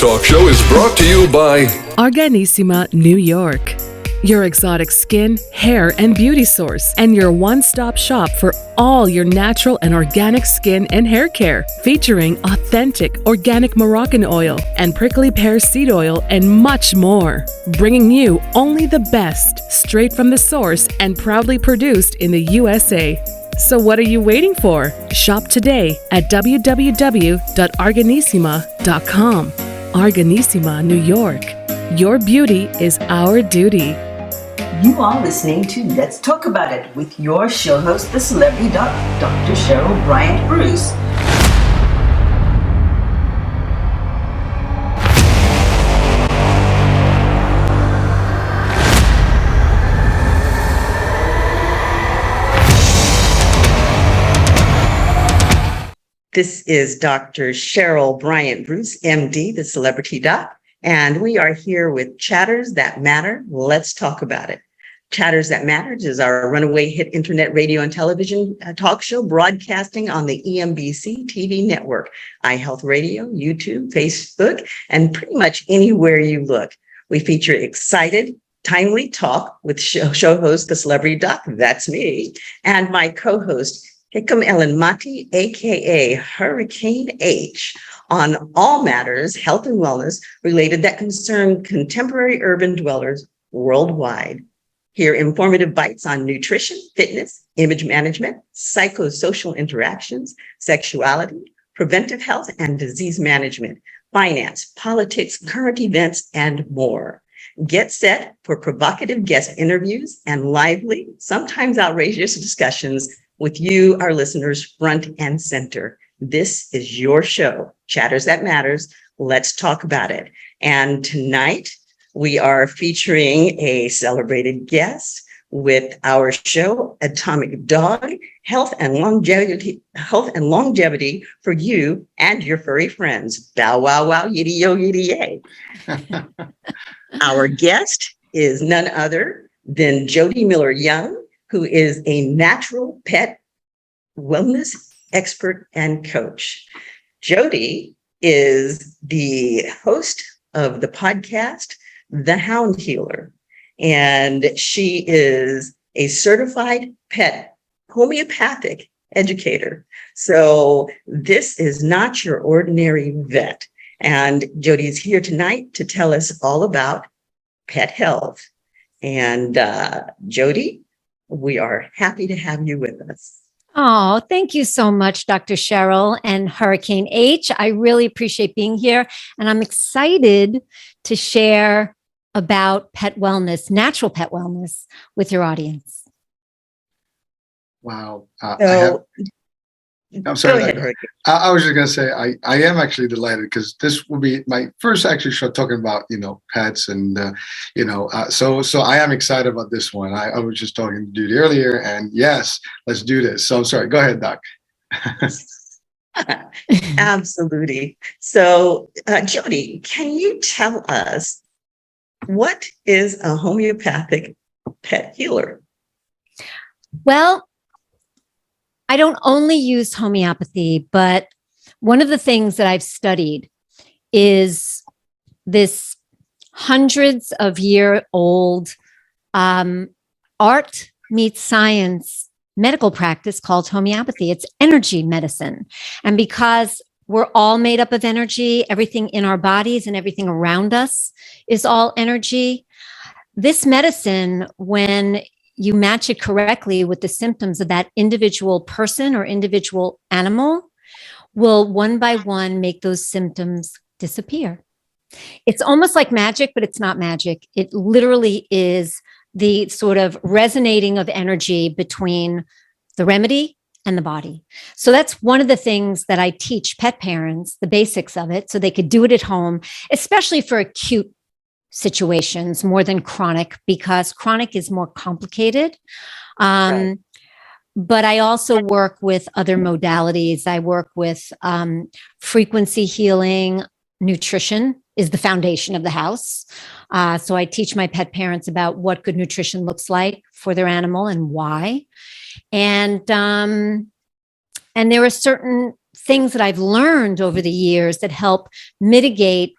talk show is brought to you by Organissima, New York. Your exotic skin, hair, and beauty source, and your one-stop shop for all your natural and organic skin and hair care, featuring authentic organic Moroccan oil and prickly pear seed oil and much more. Bringing you only the best, straight from the source and proudly produced in the USA. So what are you waiting for? Shop today at www.organissima.com. Organissima, New York. Your beauty is our duty. You are listening to Let's Talk About It with your show host, the celebrity doc, Dr. Cheryl Bryant Bruce. This is Dr. Cheryl Bryant Bruce, MD, the celebrity doc, and we are here with Chatters That Matter. Let's talk about it. Chatters That Matters is our runaway hit internet radio and television talk show broadcasting on the EMBC TV network, iHealth Radio, YouTube, Facebook, and pretty much anywhere you look. We feature excited, timely talk with show host, the celebrity doc, that's me, and my co-host, Hikam Ellen Mati, aka Hurricane H, on all matters health and wellness related that concern contemporary urban dwellers worldwide. Hear informative bites on nutrition, fitness, image management, psychosocial interactions, sexuality, preventive health and disease management, finance, politics, current events, and more. Get set for provocative guest interviews and lively, sometimes outrageous discussions with you, our listeners, front and center. This is your show, Chatters That Matters. Let's talk about it. And tonight, we are featuring a celebrated guest with our show, Atomic Dog, Health and Longevity for you and your furry friends. Bow, wow, wow, yiddy, yo, yiddy, yay. Our guest is none other than Jody Miller-Young, who is a natural pet wellness expert and coach. Jody is the host of the podcast, The Hound Healer, and she is a certified pet homeopathic educator. So this is not your ordinary vet. And Jody is here tonight to tell us all about pet health. And Jody, we are happy to have you with us. Oh, thank you so much, Dr. Cheryl and Hurricane H. I really appreciate being here. And I'm excited to share about pet wellness, natural pet wellness with your audience. Wow. I'm sorry. Go ahead, Hurricane. I was just going to say, I am actually delighted because this will be my first actually show talking about, pets and, so I am excited about this one. I was just talking to Judy earlier and yes, let's do this. So I'm sorry. Go ahead, Doc. Absolutely. So Jody, can you tell us what is a homeopathic pet healer? Well, I don't only use homeopathy, but one of the things that I've studied is this hundreds of year old art meets science medical practice called homeopathy. It's energy medicine. And because we're all made up of energy, everything in our bodies and everything around us is all energy. This medicine, when you match it correctly with the symptoms of that individual person or individual animal, will one by one make those symptoms disappear. It's almost like magic, but it's not magic. It literally is the sort of resonating of energy between the remedy and the body. So that's one of the things that I teach pet parents, the basics of it, so they could do it at home, especially for acute situations more than chronic, because chronic is more complicated. Right. But I also work with other modalities. I work with frequency healing. Nutrition is the foundation of the house. So I teach my pet parents about what good nutrition looks like for their animal and why. And there are certain things that I've learned over the years that help mitigate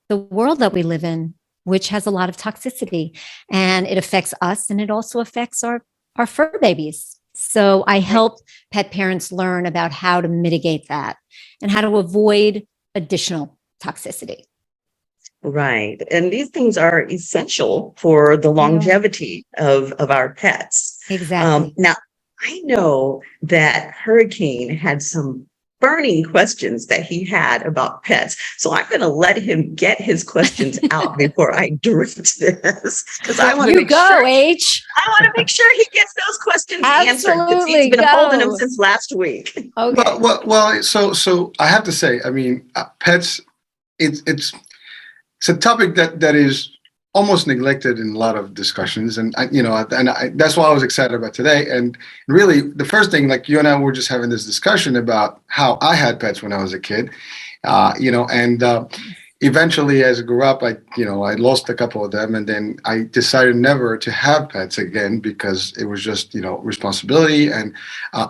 the world that we live in, which has a lot of toxicity, and it affects us, and it also affects our fur babies. So I help pet parents learn about how to mitigate that and how to avoid additional toxicity. Right. And these things are essential for the longevity of our pets. Exactly. Now, I know that Hurricane had some burning questions that he had about pets. So I'm going to let him get his questions out before I direct this, because I want to make sure H. I want to make sure he gets those questions answered, because he's been holding them since last week. Okay. Well. So I have to say, I mean, pets. It's a topic that is almost neglected in a lot of discussions, and that's why I was excited about today. And really, the first thing, like you and I were just having this discussion about how I had pets when I was a kid, eventually as I grew up, I lost a couple of them, and then I decided never to have pets again because it was just responsibility and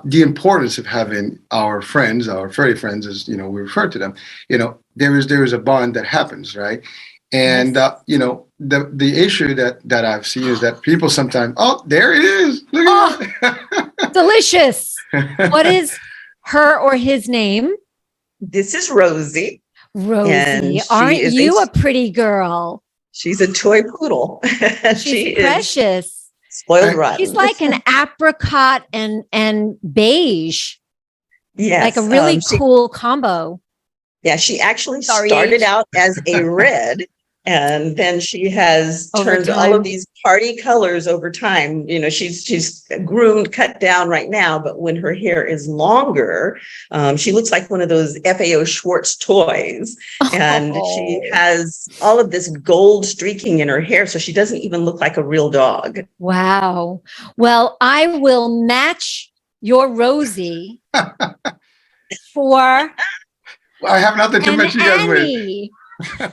the importance of having our friends, our furry friends, as we refer to them. There is a bond that happens, right? And the issue that I've seen is that people sometimes, oh, there it is, look at that. Delicious. What is her or his name? This is Rosie. Rosie, aren't you a pretty girl? She's a toy poodle. She's precious. Spoiled rotten. She's like an apricot and beige. Yes. Like a really cool combo. Yeah, she actually started out as a red, and then she has turned all of these party colors over time. She's groomed, cut down right now, but when her hair is longer, she looks like one of those FAO Schwartz toys. And she has all of this gold streaking in her hair, so she doesn't even look like a real dog. Wow. Well, I will match your Rosie for... I have nothing to match you guys with.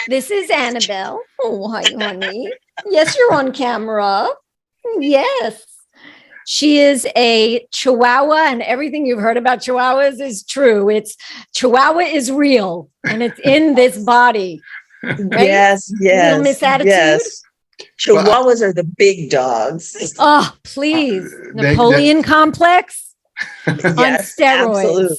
This is Annabelle. Oh, hi, honey. Yes, you're on camera. Yes. She is a Chihuahua, and everything you've heard about Chihuahuas is true. Chihuahua is real, and it's in this body. Right? Yes. Little Miss Attitude. Yes. Chihuahuas are the big dogs. Oh, please. Napoleon complex. Yes, on steroids.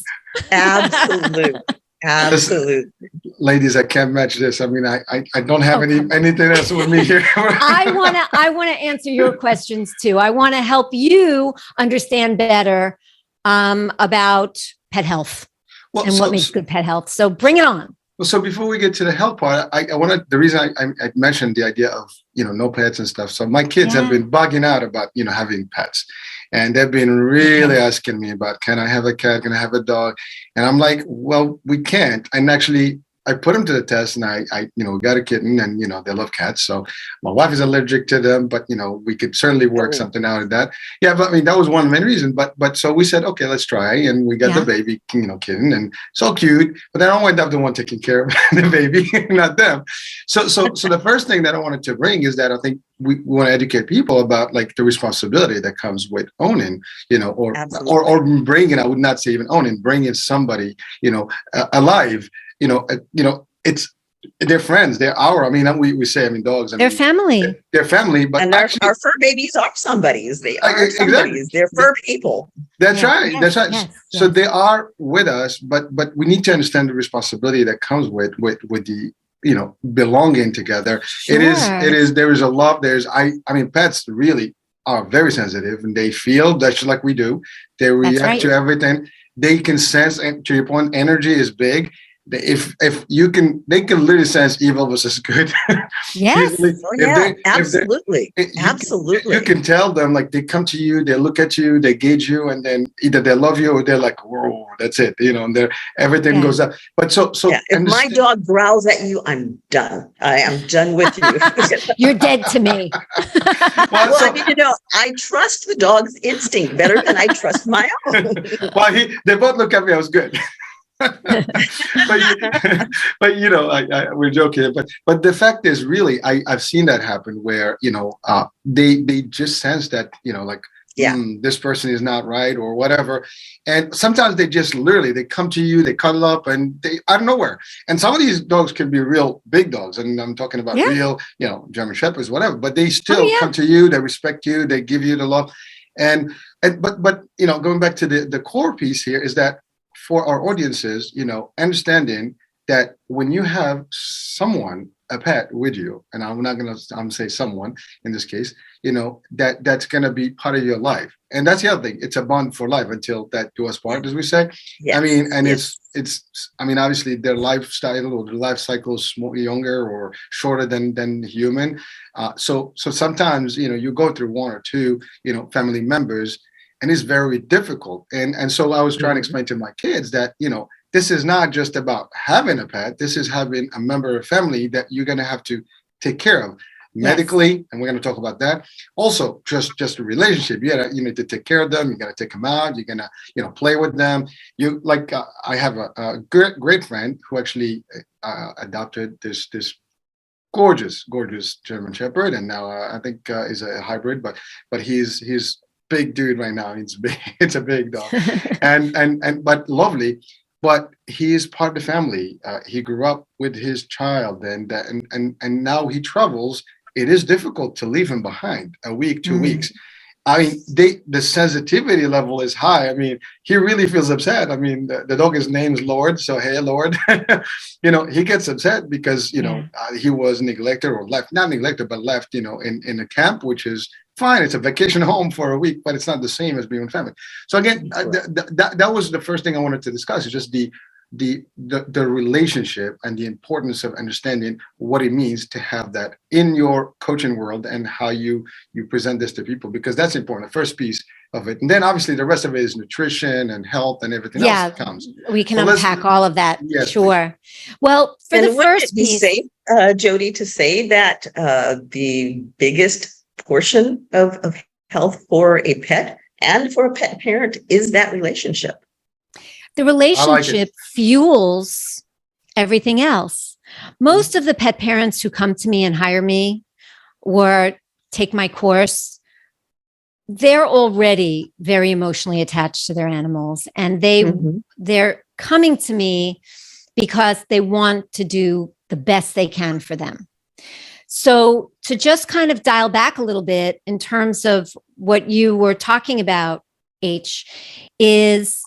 Absolute. Ladies, I can't match this. I mean, I don't have anything else with me here. I want to answer your questions too. I want to help you understand better about pet health and what makes good pet health. So bring it on. Well, so before we get to the health part, the reason I mentioned the idea of, no pets and stuff. So my kids have been bugging out about, having pets, and they've been really asking me about, can I have a cat? Can I have a dog? And I'm like, well, we can't. And actually, I put them to the test, and I got a kitten, and, they love cats. So my wife is allergic to them, but, we could certainly work something out of that. Yeah. But I mean, that was one main reason, but so we said, okay, let's try. And we got the baby, kitten, and so cute, but I don't want them the one taking care of the baby, not them. So the first thing that I wanted to bring is that I think we want to educate people about like the responsibility that comes with owning, or bringing, I would not say even owning, bringing somebody, alive. It's they're friends. They're we say, dogs. They're family. They're family. But and actually, our fur babies are somebody's. They are somebody's. They're fur people. That's right. Yes, That's right. yes, So they are with us, but we need to understand the responsibility that comes with the belonging together. Sure. There is a love. Pets really are very sensitive, and they feel just like we do. They react to everything. They can sense, and to your point, energy is big. If you can, they can literally sense evil versus good. Yes. Absolutely. You can tell them, like, they come to you, they look at you, they gauge you, and then either they love you or they're like, whoa, that's it. And everything goes up. But so if my dog growls at you, I'm done. I am done with you. You're dead to me. I trust the dog's instinct better than I trust my own. They both look at me. I was good. but we're joking. But the fact is, really, I've seen that happen where they just sense that like Yeah. this person is not right or whatever. And sometimes they just literally, they come to you, they cuddle up and they out of nowhere. And some of these dogs can be real big dogs. And I'm talking about Yeah. real, German Shepherds, whatever, but they Oh, still yeah. come to you, they respect you, they give you the love. But going back to the core piece here is that for our audiences, understanding that when you have someone, a pet with you, and I'm say someone in this case, that's gonna be part of your life. And that's the other thing. It's a bond for life until that do us part, as we say. Yes. I mean, and Yes. it's obviously their lifestyle or their life cycle is younger or shorter than human. So sometimes, you go through one or two, family members, and it's very difficult. And so I was trying to explain to my kids that, this is not just about having a pet. This is having a member of family that you're going to have to take care of medically, and we're going to talk about that. Also, just a relationship. You need to take care of them. You got to take them out. You're gonna play with them. I have a great friend who actually adopted this gorgeous German Shepherd, and now I think is a hybrid, but he's big dude right now. It's big. It's a big dog, and but lovely. But he is part of the family. He grew up with his child, and now he travels. It is difficult to leave him behind a week, 2 weeks. I mean, the sensitivity level is high. I mean, he really feels upset. I mean, the dog is named Lord, so hey, Lord, he gets upset because he was neglected or left, not neglected, but left, in a camp, which is fine. It's a vacation home for a week, but it's not the same as being with family. So again, that was the first thing I wanted to discuss. Is just the relationship and the importance of understanding what it means to have that in your coaching world and how you present this to people, because that's important. The first piece of it, and then obviously the rest of it is nutrition and health and everything else that comes. We can unpack all of that. Yes, sure. Please. Well, for the first piece, safe, Jody, to say that the biggest portion of health for a pet and for a pet parent is that relationship. The relationship fuels everything else. Most of the pet parents who come to me and hire me or take my course, they're already very emotionally attached to their animals, and they're coming to me because they want to do the best they can for them. So to just kind of dial back a little bit in terms of what you were talking about, H, is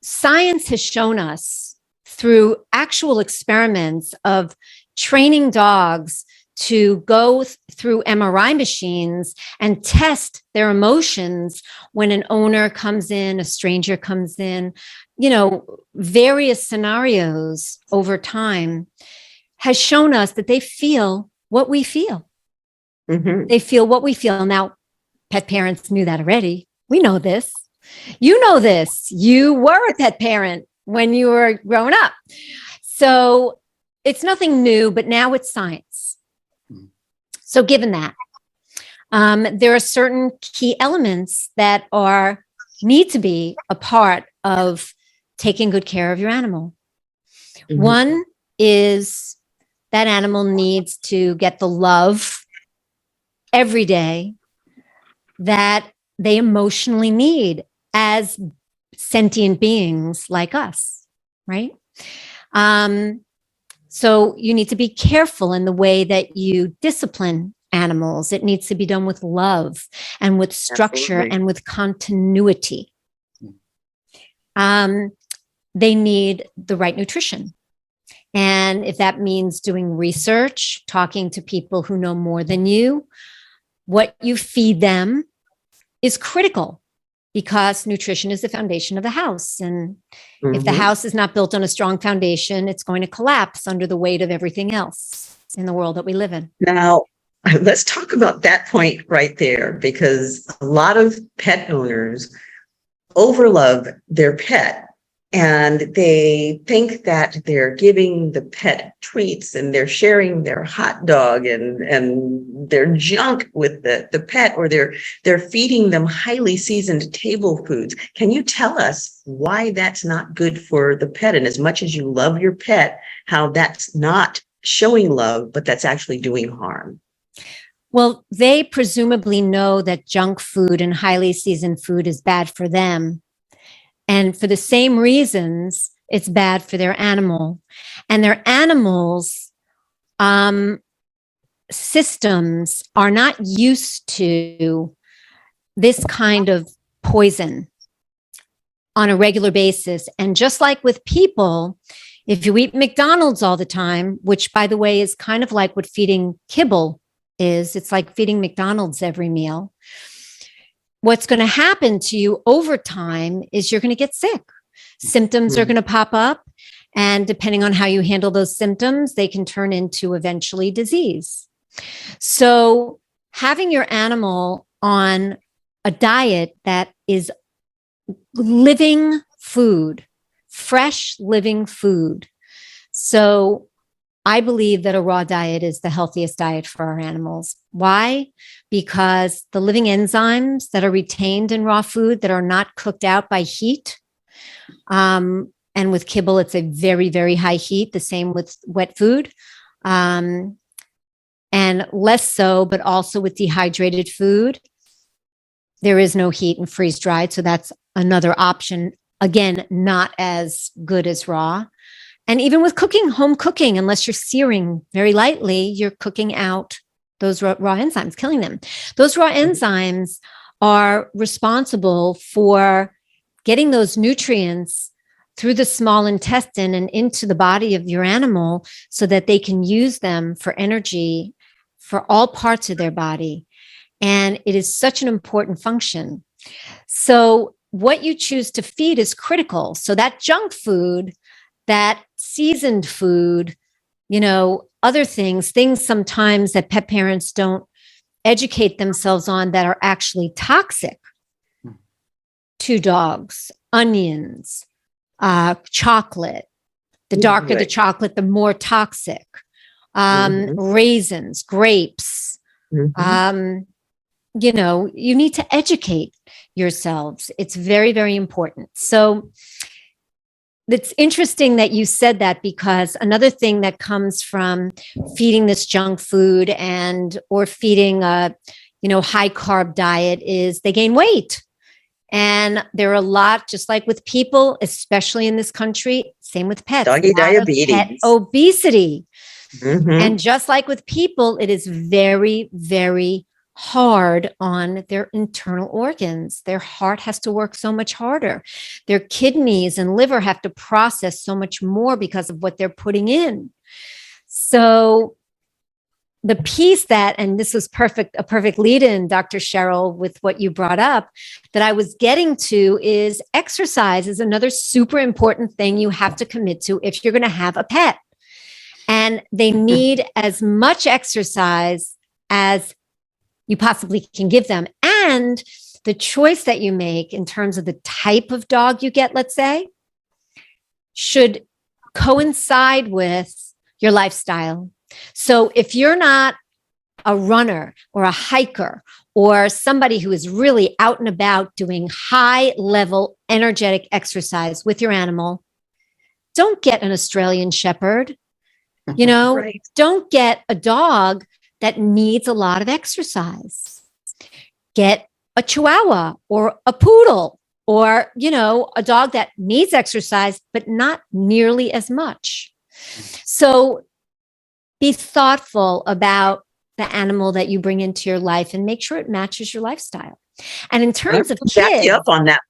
science has shown us through actual experiments of training dogs to go through MRI machines and test their emotions when an owner comes in, a stranger comes in, various scenarios over time, has shown us that they feel what we feel. They feel what we feel. Now, pet parents knew that already. We know this. You know this. You were a pet parent when you were growing up. So it's nothing new, but now it's science. So given that, there are certain key elements that need to be a part of taking good care of your animal. One is that animal needs to get the love every day that they emotionally need as sentient beings like us, right? So you need to be careful in the way that you discipline animals. It needs to be done with love and with structure and with continuity. They need the right nutrition. And if that means doing research, talking to people who know more than you, what you feed them is critical, because nutrition is the foundation of the house. And if the house is not built on a strong foundation, it's going to collapse under the weight of everything else in the world that we live in. Now, let's talk about that point right there, because a lot of pet owners overlove their pet. And they think that they're giving the pet treats and they're sharing their hot dog and their junk with the pet, or they're feeding them highly seasoned table foods. Can you tell us why that's not good for the pet? And as much as you love your pet, how that's not showing love, but that's actually doing harm? Well, they presumably know that junk food and highly seasoned food is bad for them. And for the same reasons, it's bad for their animal. And their animals' systems are not used to this kind of poison on a regular basis. And just like with people, if you eat McDonald's all the time, which by the way is kind of like what feeding kibble is, it's like feeding McDonald's every meal. What's going to happen to you over time is you're going to get sick. Symptoms are going to pop up. And depending on how you handle those symptoms, they can turn into eventually disease. So having your animal on a diet that is living food, fresh living food. So I believe that a raw diet is the healthiest diet for our animals. Why? Because the living enzymes that are retained in raw food that are not cooked out by heat, and with kibble, it's a very, very high heat, the same with wet food, and less so, but also with dehydrated food. There is no heat and freeze dried. So that's another option. Again, not as good as raw. And even with cooking, home cooking, unless you're searing very lightly, you're cooking out those raw enzymes, killing them. Those raw enzymes are responsible for getting those nutrients through the small intestine and into the body of your animal so that they can use them for energy for all parts of their body. And it is such an important function. So what you choose to feed is critical. So that junk food, that seasoned food, other things sometimes that pet parents don't educate themselves on that are actually toxic to dogs, onions, chocolate. The darker the chocolate, the more toxic. Raisins, grapes. You need to educate yourselves. It's very, very important. So it's interesting that you said that, because another thing that comes from feeding this junk food or feeding a, high carb diet is they gain weight. And there are a lot, just like with people, especially in this country, same with pets. Doggy diabetes. Pet obesity. Mhm. And just like with people, it is very, very hard on their internal organs. Their heart has to work so much harder. Their kidneys and liver have to process so much more because of what they're putting in. So the piece and this was a perfect lead-in, Dr. Cheryl, with what you brought up, that I was getting to is exercise is another super important thing you have to commit to if you're going to have a pet. And they need as much exercise as you possibly can give them. And the choice that you make in terms of the type of dog you get, let's say, should coincide with your lifestyle. So if you're not a runner or a hiker or somebody who is really out and about doing high level energetic exercise with your animal, don't get an Australian Shepherd. Right. Don't get a dog that needs a lot of exercise. Get a Chihuahua or a Poodle or, a dog that needs exercise, but not nearly as much. So be thoughtful about the animal that you bring into your life and make sure it matches your lifestyle. And in terms of Back you kids, up on that,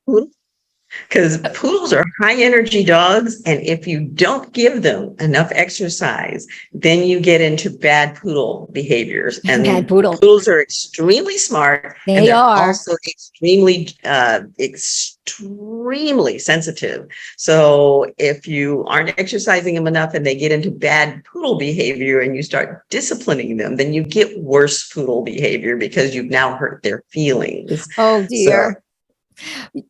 because poodles are high energy dogs. And if you don't give them enough exercise, then you get into bad poodle behaviors. And bad poodle. Poodles are extremely smart. They and they're are also extremely sensitive. So if you aren't exercising them enough and they get into bad poodle behavior and you start disciplining them, then you get worse poodle behavior because you've now hurt their feelings. Oh dear. So,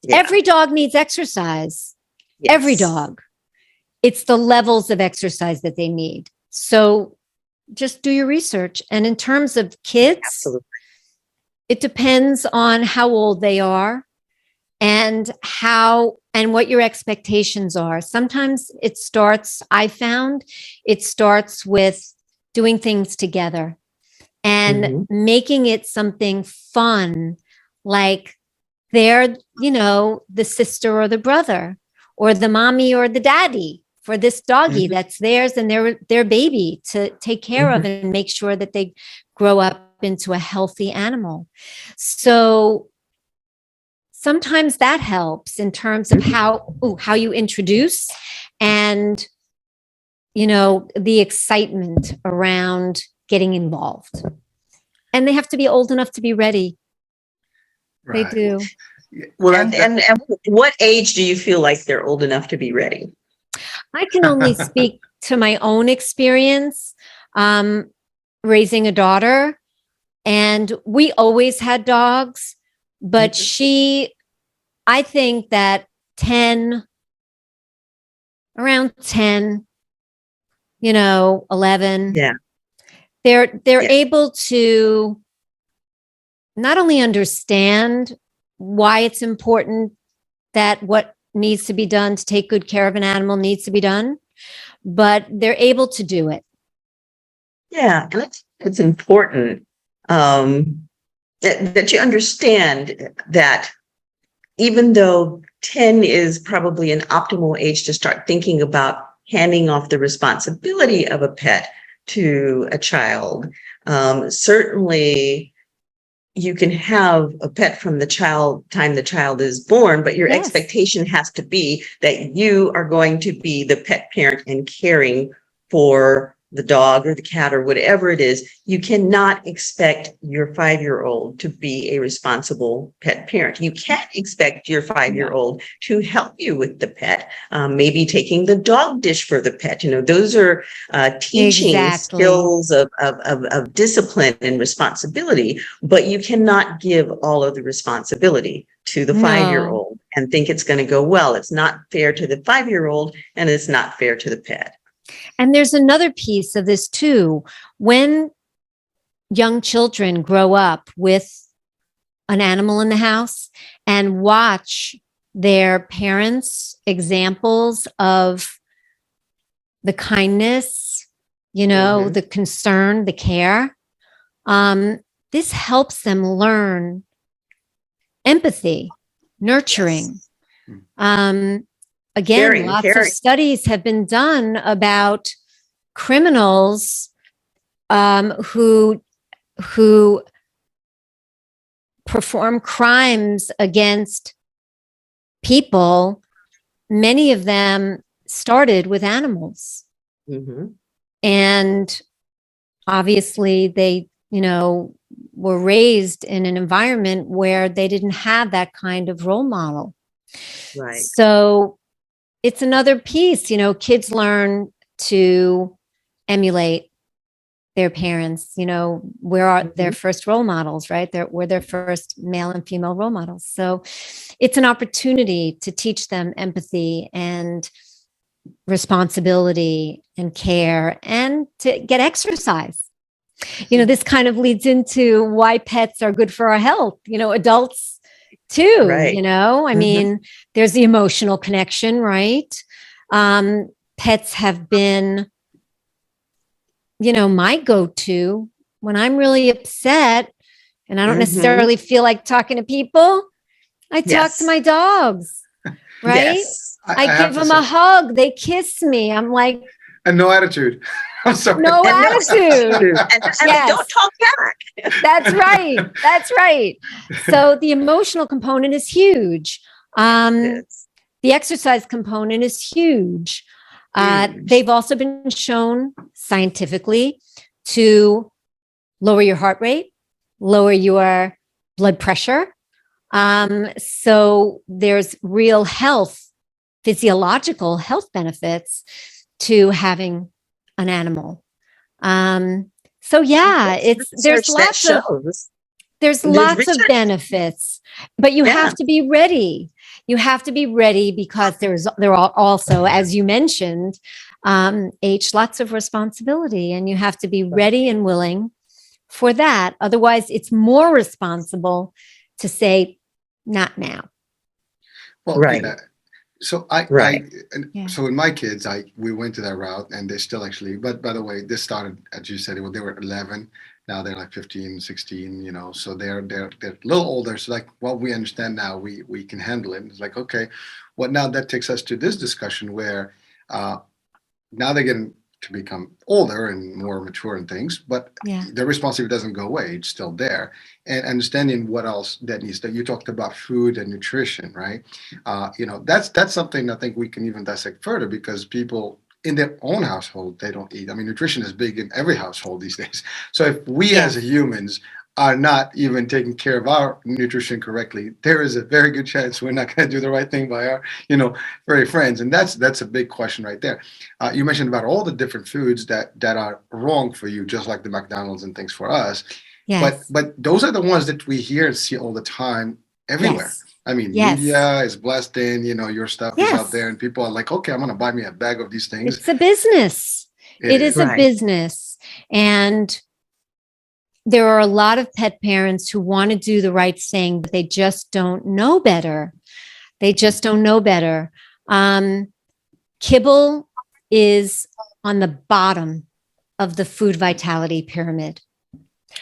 yeah. Every dog needs exercise. Yes. Every dog. It's the levels of exercise that they need. So just do your research. And in terms of kids, Absolutely. it depends on how old they are and what your expectations are. Sometimes I found it starts with doing things together. and making it something fun, like they're, the sister or the brother or the mommy or the daddy for this doggy that's theirs and their baby to take care of and make sure that they grow up into a healthy animal. So sometimes that helps in terms of how you introduce and, the excitement around getting involved. And they have to be old enough to be ready. Right. They do. Well, And what age do you feel like they're old enough to be ready? I can only speak to my own experience raising a daughter. And we always had dogs, but I think that around 10, 11. Yeah. They're able to not only understand why it's important that what needs to be done to take good care of an animal needs to be done, but they're able to do it. Yeah, and it's important that you understand that even though 10 is probably an optimal age to start thinking about handing off the responsibility of a pet to a child, certainly you can have a pet from the time the child is born, but your expectation has to be that you are going to be the pet parent and caring for the dog or the cat or whatever it is. You cannot expect your 5-year-old to be a responsible pet parent. You can't expect your 5-year-old to help you with the pet, maybe taking the dog dish for the pet. Those are teaching skills of discipline and responsibility, but you cannot give all of the responsibility to the 5-year-old and think it's going to go well. It's not fair to the 5-year-old and it's not fair to the pet. And there's another piece of this too. When young children grow up with an animal in the house and watch their parents' examples of the kindness, the concern, the care, this helps them learn empathy, nurturing. Again, lots of studies have been done about criminals who perform crimes against people. Many of them started with animals. And obviously they, were raised in an environment where they didn't have that kind of role model. Right. So it's another piece, kids learn to emulate their parents, where are their first role models, right? We're their first male and female role models. So it's an opportunity to teach them empathy and responsibility and care and to get exercise. This kind of leads into why pets are good for our health, adults too, right. I mean, there's the emotional connection, right? Pets have been, my go-to when I'm really upset and I don't necessarily feel like talking to people. I talk to my dogs, right? Yes. I give them a hug. They kiss me. I'm like, and no attitude. I'm sorry. No attitude. And they don't talk back. That's right. That's right. So the emotional component is huge. The exercise component is huge. They've also been shown scientifically to lower your heart rate, lower your blood pressure. So there's real physiological health benefits to having an animal. So yeah, there's lots of benefits, but you have to be ready. You have to be ready because there are also, as you mentioned, lots of responsibility, and you have to be ready and willing for that. Otherwise, it's more responsible to say, not now. Well, right. So so in my kids, we went to that route, and they still actually. But by the way, this started, as you said, they were 11, Now they're like 15, 16, so they're a little older. So like what we understand now, we can handle it. It's like, okay, well, now that takes us to this discussion where uh, now they're getting to become older and more mature and things, but Yeah. the responsibility doesn't go away. It's still there. And understanding what else that needs that you talked about food and nutrition, right? That's something I think we can even dissect further because people in their own household, they don't eat. I mean, nutrition is big in every household these days. So if we as Yes. humans are not even taking care of our nutrition correctly, there is a very good chance we're not going to do the right thing by our, very friends. And that's a big question right there. You mentioned about all the different foods that are wrong for you, just like the McDonald's and things for us. But Yes. but those are the ones that we hear and see all the time everywhere. Yes. I mean, Yes. media is blessed in, your stuff is out there, Yes. and people are like, okay, I'm going to buy me a bag of these things. It's a business. It It is is. a Right. business. And there are a lot of pet parents who want to do the right thing, but they just don't know better. They just don't know better. Kibble is on the bottom of the food vitality pyramid,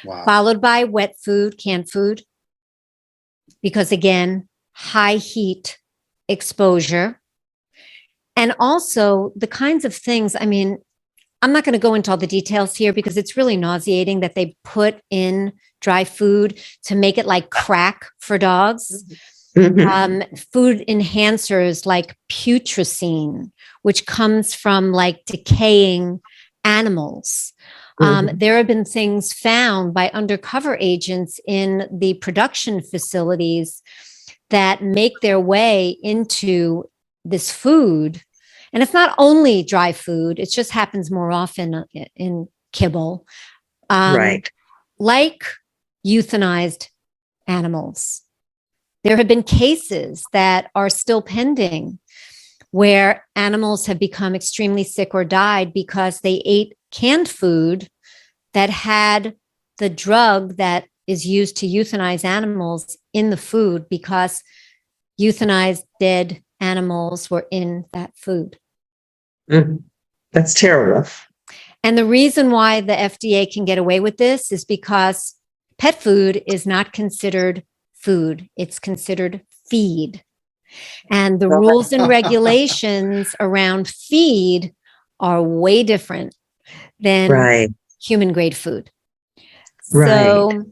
Wow. followed by wet food, canned food, because again, high heat exposure. And also the kinds of things, I mean, I'm not going to go into all the details here because it's really nauseating that they put in dry food to make it like crack for dogs. Food enhancers like putrescine, which comes from like decaying animals. There have been things found by undercover agents in the production facilities that make their way into this food. And it's not only dry food, it just happens more often in kibble, Right. like euthanized animals. There have been cases that are still pending where animals have become extremely sick or died because they ate canned food that had the drug that is used to euthanize animals in the food because euthanized dead animals were in that food. That's terrible. And the reason why the FDA can get away with this is because pet food is not considered food. It's considered feed. And the rules and regulations around feed are way different than Right. human grade food. Right. So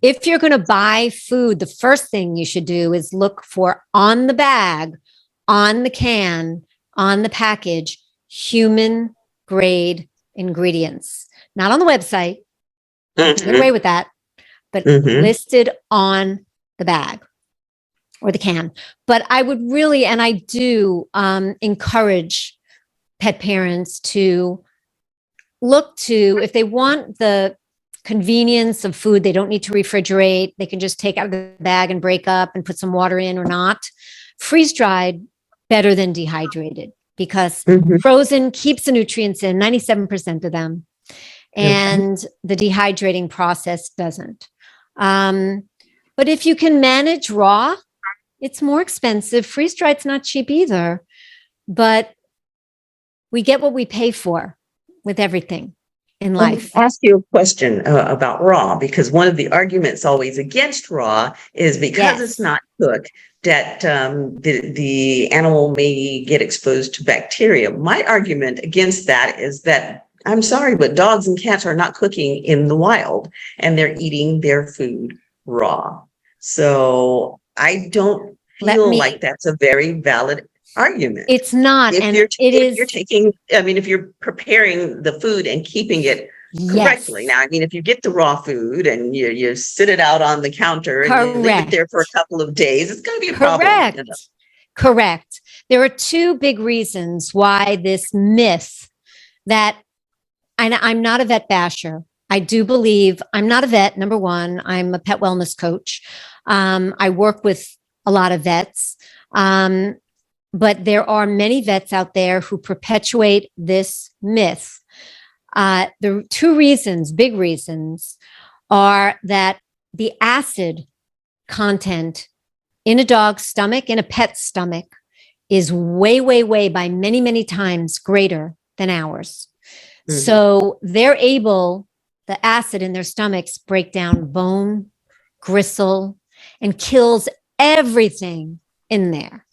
if you're going to buy food, the first thing you should do is look for on the bag, on the can, on the package, human grade ingredients, not on the website. Get away with that, but listed on the bag or the can. But I would really, and I do encourage pet parents to look to, if they want the convenience of food, they don't need to refrigerate. They can just take out of the bag and break up and put some water in or not. Freeze dried better than dehydrated because frozen keeps the nutrients in, 97% of them. And the dehydrating process doesn't. But if you can manage raw, it's more expensive. Freeze dried's not cheap either, but we get what we pay for with everything in life. I'll ask you a question about raw, because one of the arguments always against raw is because it's not cooked, that the animal may get exposed to bacteria. My argument against that is that, I'm sorry, but dogs and cats are not cooking in the wild and they're eating their food raw. So I don't feel like that's a very valid argument. It's not. If you're preparing the food and keeping it correctly. Now, I mean, if you get the raw food and you sit it out on the counter and you leave it there for a couple of days, it's going to be a problem. Correct. There are two big reasons why this myth that, and I'm not a vet basher. I do believe I'm not a vet. Number one, I'm a pet wellness coach. I work with a lot of vets. But there are many vets out there who perpetuate this myth. The two reasons, big reasons, are that the acid content in a dog's stomach, in a pet's stomach, is way, way, way by many, many times greater than ours. So they're able, the acid in their stomachs break down bone, gristle, and kills everything in there.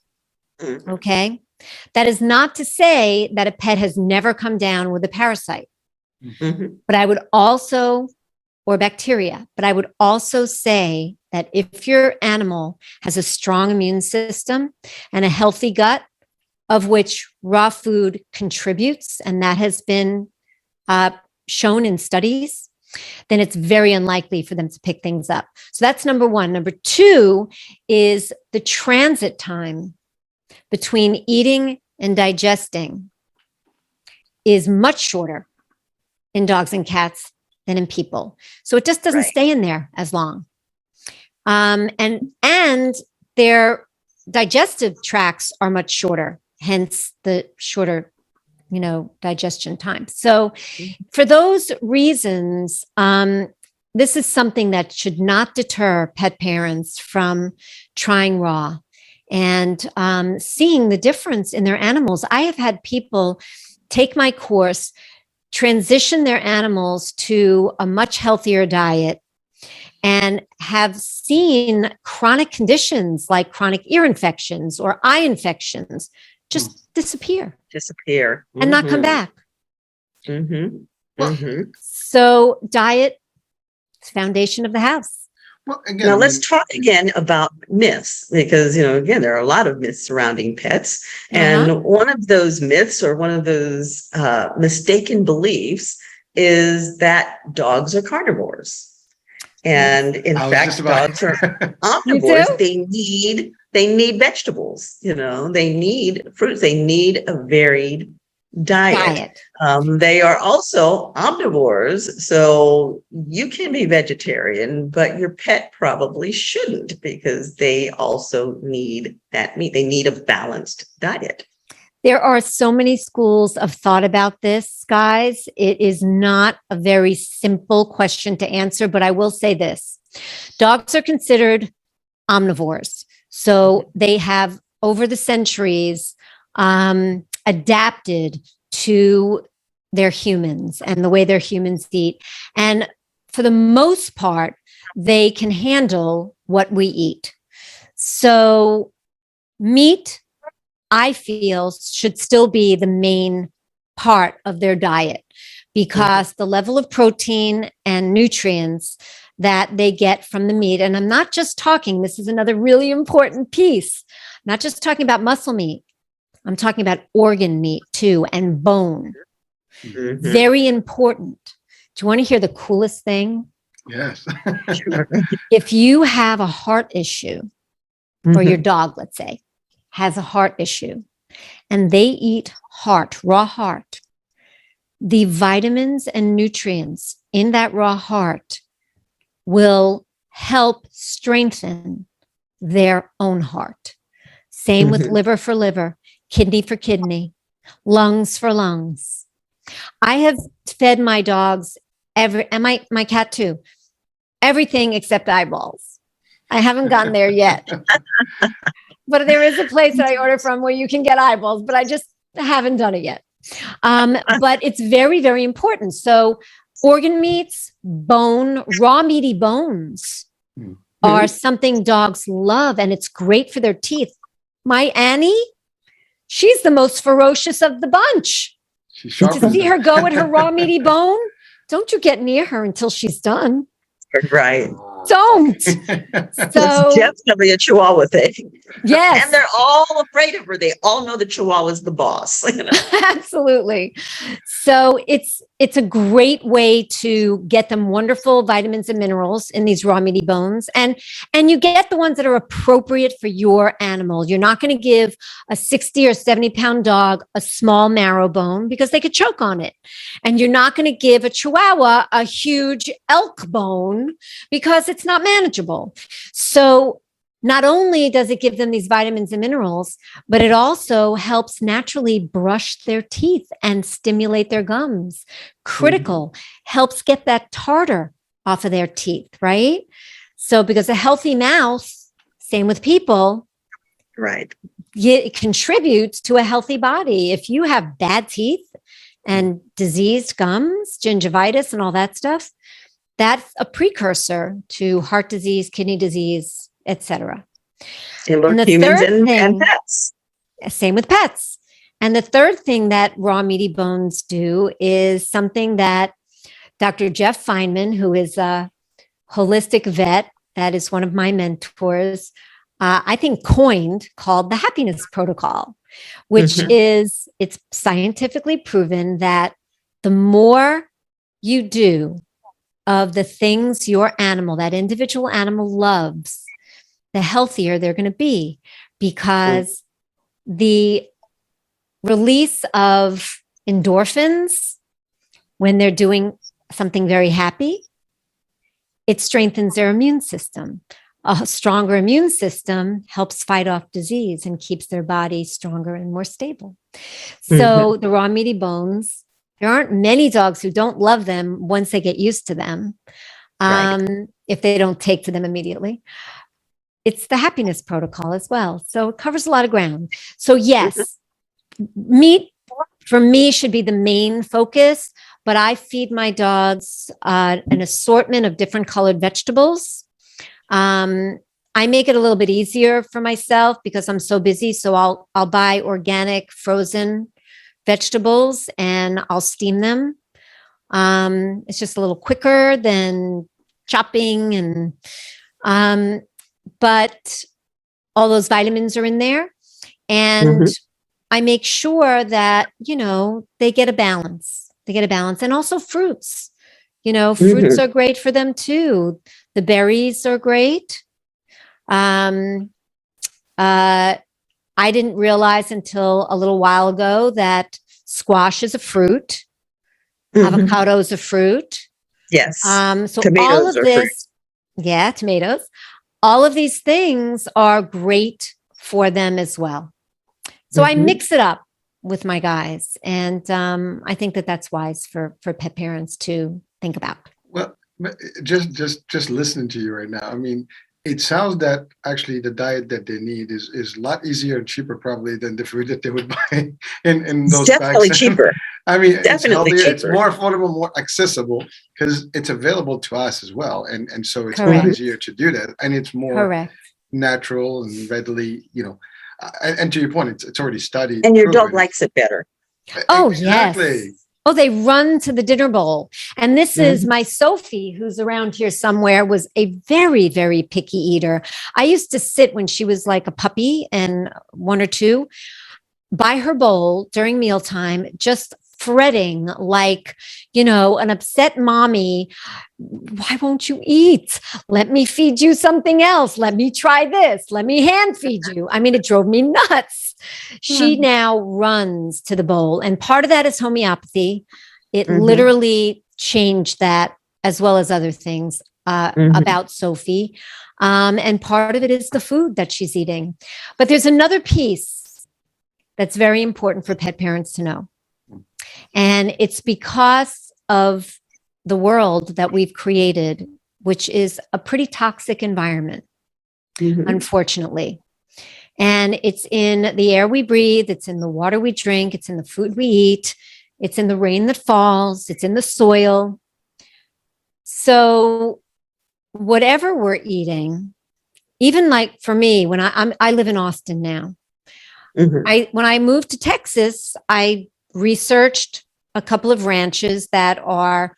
Okay. That is not to say that a pet has never come down with a parasite, but I would also, or bacteria, but I would also say that if your animal has a strong immune system and a healthy gut, of which raw food contributes, and that has been shown in studies, then it's very unlikely for them to pick things up. So that's number one. Number two is the transit time between eating and digesting is much shorter in dogs and cats than in people. So it just doesn't stay in there as long. And their digestive tracts are much shorter, hence the shorter digestion time. So for those reasons, this is something that should not deter pet parents from trying raw and seeing the difference in their animals. I have had people take my course, transition their animals to a much healthier diet, and have seen chronic conditions like chronic ear infections or eye infections just disappear and not come back. So diet is foundation of the house. Well, again, Now let's talk again about myths, because, again, there are a lot of myths surrounding pets. And one of those myths, or one of those mistaken beliefs, is that dogs are carnivores. And in fact, dogs are omnivores. They need vegetables, they need fruits, they need a varied diet. They are also omnivores, so you can be vegetarian, but your pet probably shouldn't, because they also need that meat. They need a balanced diet. There are so many schools of thought about this, guys. It is not a very simple question to answer, but I will say this. Dogs are considered omnivores. So they have, over the centuries, adapted to their humans and the way their humans eat. And for the most part, they can handle what we eat. So meat, I feel, should still be the main part of their diet, because the level of protein and nutrients that they get from the meat, and I'm not just talking, this is another really important piece, not just talking about muscle meat, I'm talking about organ meat too, and bone. Very important. Do you want to hear the coolest thing? Yes. If you have a heart issue, or your dog, let's say, has a heart issue, and they eat raw heart, the vitamins and nutrients in that raw heart will help strengthen their own heart. Same with liver for liver, kidney for kidney, lungs for lungs. I have fed my dogs and my cat too, everything except eyeballs. I haven't gotten there yet. But there is a place that I order from where you can get eyeballs, but I just haven't done it yet. But it's very, very important. So organ meats, bone, raw meaty bones are something dogs love, and it's great for their teeth. My Annie, she's the most ferocious of the bunch. To see her go at her raw meaty bone, don't you get near her until she's done. Right. Don't. So it's definitely a Chihuahua thing. Yes. And they're all afraid of her. They all know the Chihuahua's the boss. Absolutely. So it's a great way to get them wonderful vitamins and minerals in these raw meaty bones. And you get the ones that are appropriate for your animal. You're not going to give a 60 or 70 pound dog a small marrow bone, because they could choke on it. And you're not going to give a Chihuahua a huge elk bone, because it's not manageable. So not only does it give them these vitamins and minerals, but it also helps naturally brush their teeth and stimulate their gums. Critical. Helps get that tartar off of their teeth, right? So because a healthy mouth, same with people, right, it contributes to a healthy body. If you have bad teeth and diseased gums, gingivitis and all that stuff, that's a precursor to heart disease, kidney disease, etc. In And both the humans third and thing, pets. same with pets. And the third thing that raw meaty bones do is something that Dr. Jeff Feynman, who is a holistic vet, that is one of my mentors, I think coined, called the happiness protocol, which is, it's scientifically proven that the more you do of the things your animal, that individual animal loves, the healthier they're going to be, because the release of endorphins when they're doing something very happy, it strengthens their immune system. A stronger immune system helps fight off disease and keeps their body stronger and more stable. So the raw meaty bones, there aren't many dogs who don't love them once they get used to them, if they don't take to them immediately. It's the happiness protocol as well. So it covers a lot of ground. So yes, meat for me should be the main focus, but I feed my dogs an assortment of different colored vegetables. I make it a little bit easier for myself because I'm so busy. So I'll buy organic frozen vegetables and I'll steam them. It's just a little quicker than chopping, and but all those vitamins are in there. And I make sure that, they get a balance. They get a balance. And also fruits. Fruits are great for them too. The berries are great. I didn't realize until a little while ago that squash is a fruit. Avocado is a fruit. Yes. So Tomatoes all of are this, tomatoes. All of these things are great for them as well. So I mix it up with my guys. And I think that that's wise for pet parents to think about. Well, just listening to you right now, I mean, it sounds that actually the diet that they need is a lot easier and cheaper probably than the food that they would buy in those definitely bags. cheaper. I mean, it's Definitely healthier, it's cheaper. more affordable, more accessible because it's available to us as well. And so it's a lot Correct. easier to do that. And it's more Correct. natural and readily, and to your point, it's already studied. And your dog proven. likes it better. Oh, Exactly. yes. Oh, they run to the dinner bowl. And this is my Sophie, who's around here somewhere, was a very, very picky eater. I used to sit when she was like a puppy and 1 or 2 by her bowl during mealtime, just fretting like, an upset mommy. Why won't you eat? Let me feed you something else. Let me try this. Let me hand feed you. I mean, it drove me nuts. She now runs to the bowl. And part of that is homeopathy. It literally changed that, as well as other things about Sophie. And part of it is the food that she's eating. But there's another piece that's very important for pet parents to know. And it's because of the world that we've created, which is a pretty toxic environment, unfortunately. And it's in the air we breathe. It's in the water we drink. It's in the food we eat. It's in the rain that falls. It's in the soil. So whatever we're eating, even like for me, when I live in Austin now, when I moved to Texas, I researched a couple of ranches that are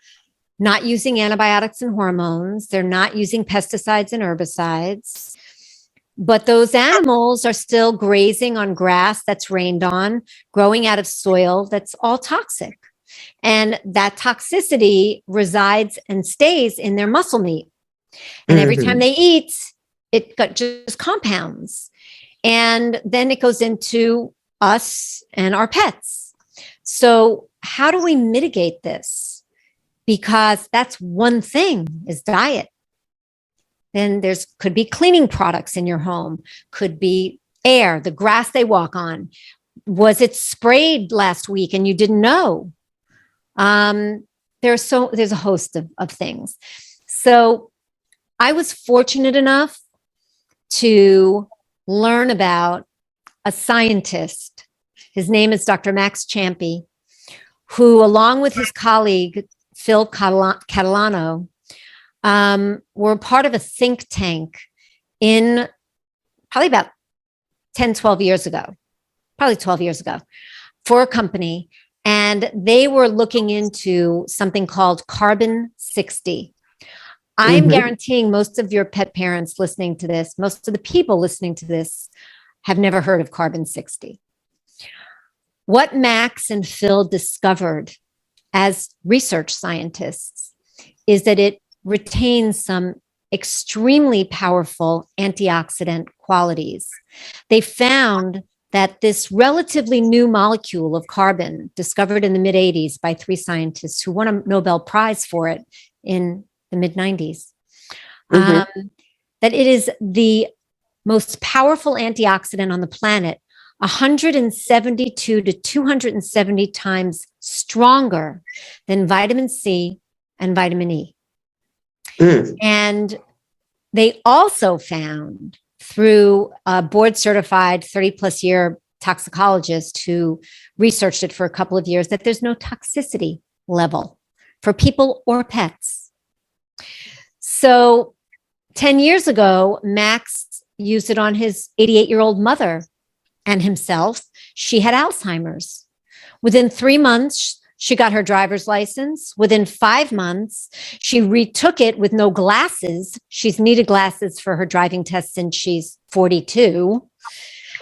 not using antibiotics and hormones. They're not using pesticides and herbicides, but those animals are still grazing on grass that's rained on, growing out of soil that's all toxic. And that toxicity resides and stays in their muscle meat. And every time they eat, it just compounds. And then it goes into us and our pets. So how do we mitigate this? Because that's one thing, is diet. Then could be cleaning products in your home, could be air, the grass they walk on. Was it sprayed last week and you didn't know? There's a host of things. So I was fortunate enough to learn about a scientist. His name is Dr. Max Champy, who, along with his colleague, Phil Catalano, were part of a think tank in probably about 10, 12 years ago, probably 12 years ago, for a company. And they were looking into something called carbon 60. I'm guaranteeing most of your pet parents listening to this, most of the people listening to this have never heard of carbon 60. What Max and Phil discovered as research scientists is that it retains some extremely powerful antioxidant qualities. They found that this relatively new molecule of carbon, discovered in the mid-'80s by 3 scientists who won a Nobel Prize for it in the mid-'90s, that it is the most powerful antioxidant on the planet, 172 to 270 times stronger than vitamin C and vitamin E. And they also found, through a board certified 30 plus year toxicologist who researched it for a couple of years, that there's no toxicity level for people or pets. So 10 years ago, Max used it on his 88-year-old mother and himself. She had Alzheimer's. Within 3 months, she got her driver's license. Within 5 months, she retook it with no glasses. She's needed glasses for her driving test since she's 42.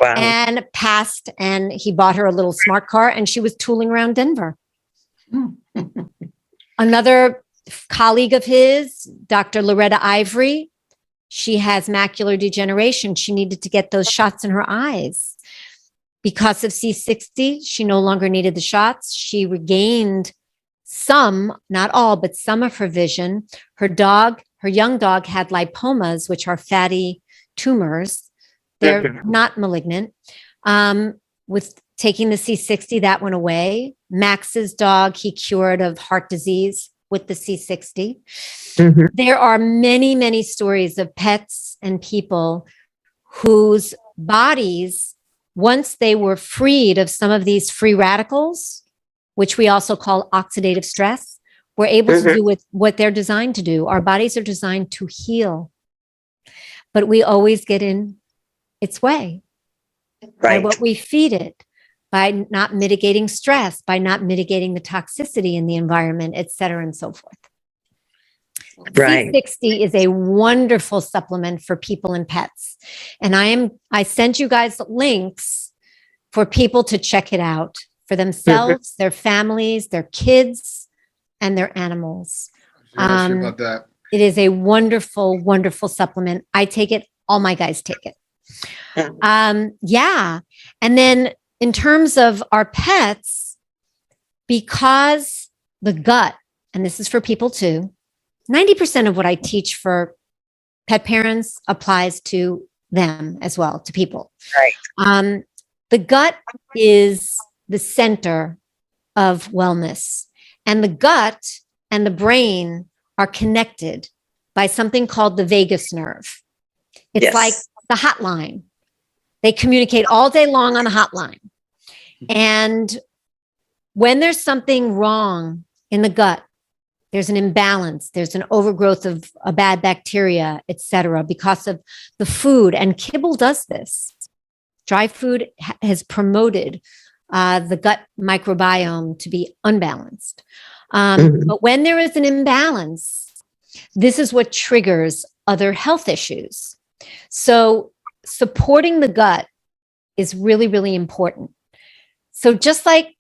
Wow. And passed, and he bought her a little smart car, and she was tooling around Denver. Another colleague of his, Dr. Loretta Ivory, she has macular degeneration. She needed to get those shots in her eyes. Because of C60, she no longer needed the shots. She regained some, not all, but some of her vision. Her young dog had lipomas, which are fatty tumors. They're not malignant. With taking the C60, that went away. Max's dog, he cured of heart disease with the C60. There are many, many stories of pets and people whose bodies, once they were freed of some of these free radicals, which we also call oxidative stress, were able to do with what they're designed to do. Our bodies are designed to heal, but we always get in its way by what we feed it, by not mitigating stress, by not mitigating the toxicity in the environment, et cetera, and so forth. C60 is a wonderful supplement for people and pets. And I sent you guys links for people to check it out for themselves, their families, their kids, and their animals. About that. It is a wonderful, wonderful supplement. I take it. All my guys take it. Yeah. And then in terms of our pets, because the gut, and this is for people too, 90% of what I teach for pet parents applies to them as well, to people. Right. The gut is the center of wellness, and the gut and the brain are connected by something called the vagus nerve. It's like the hotline. They communicate all day long on the hotline. And when there's something wrong in the gut, there's an imbalance, there's an overgrowth of a bad bacteria, et cetera, because of the food. And kibble does this. Dry food has promoted the gut microbiome to be unbalanced. But when there is an imbalance, this is what triggers other health issues. So supporting the gut is really, really important. So just like,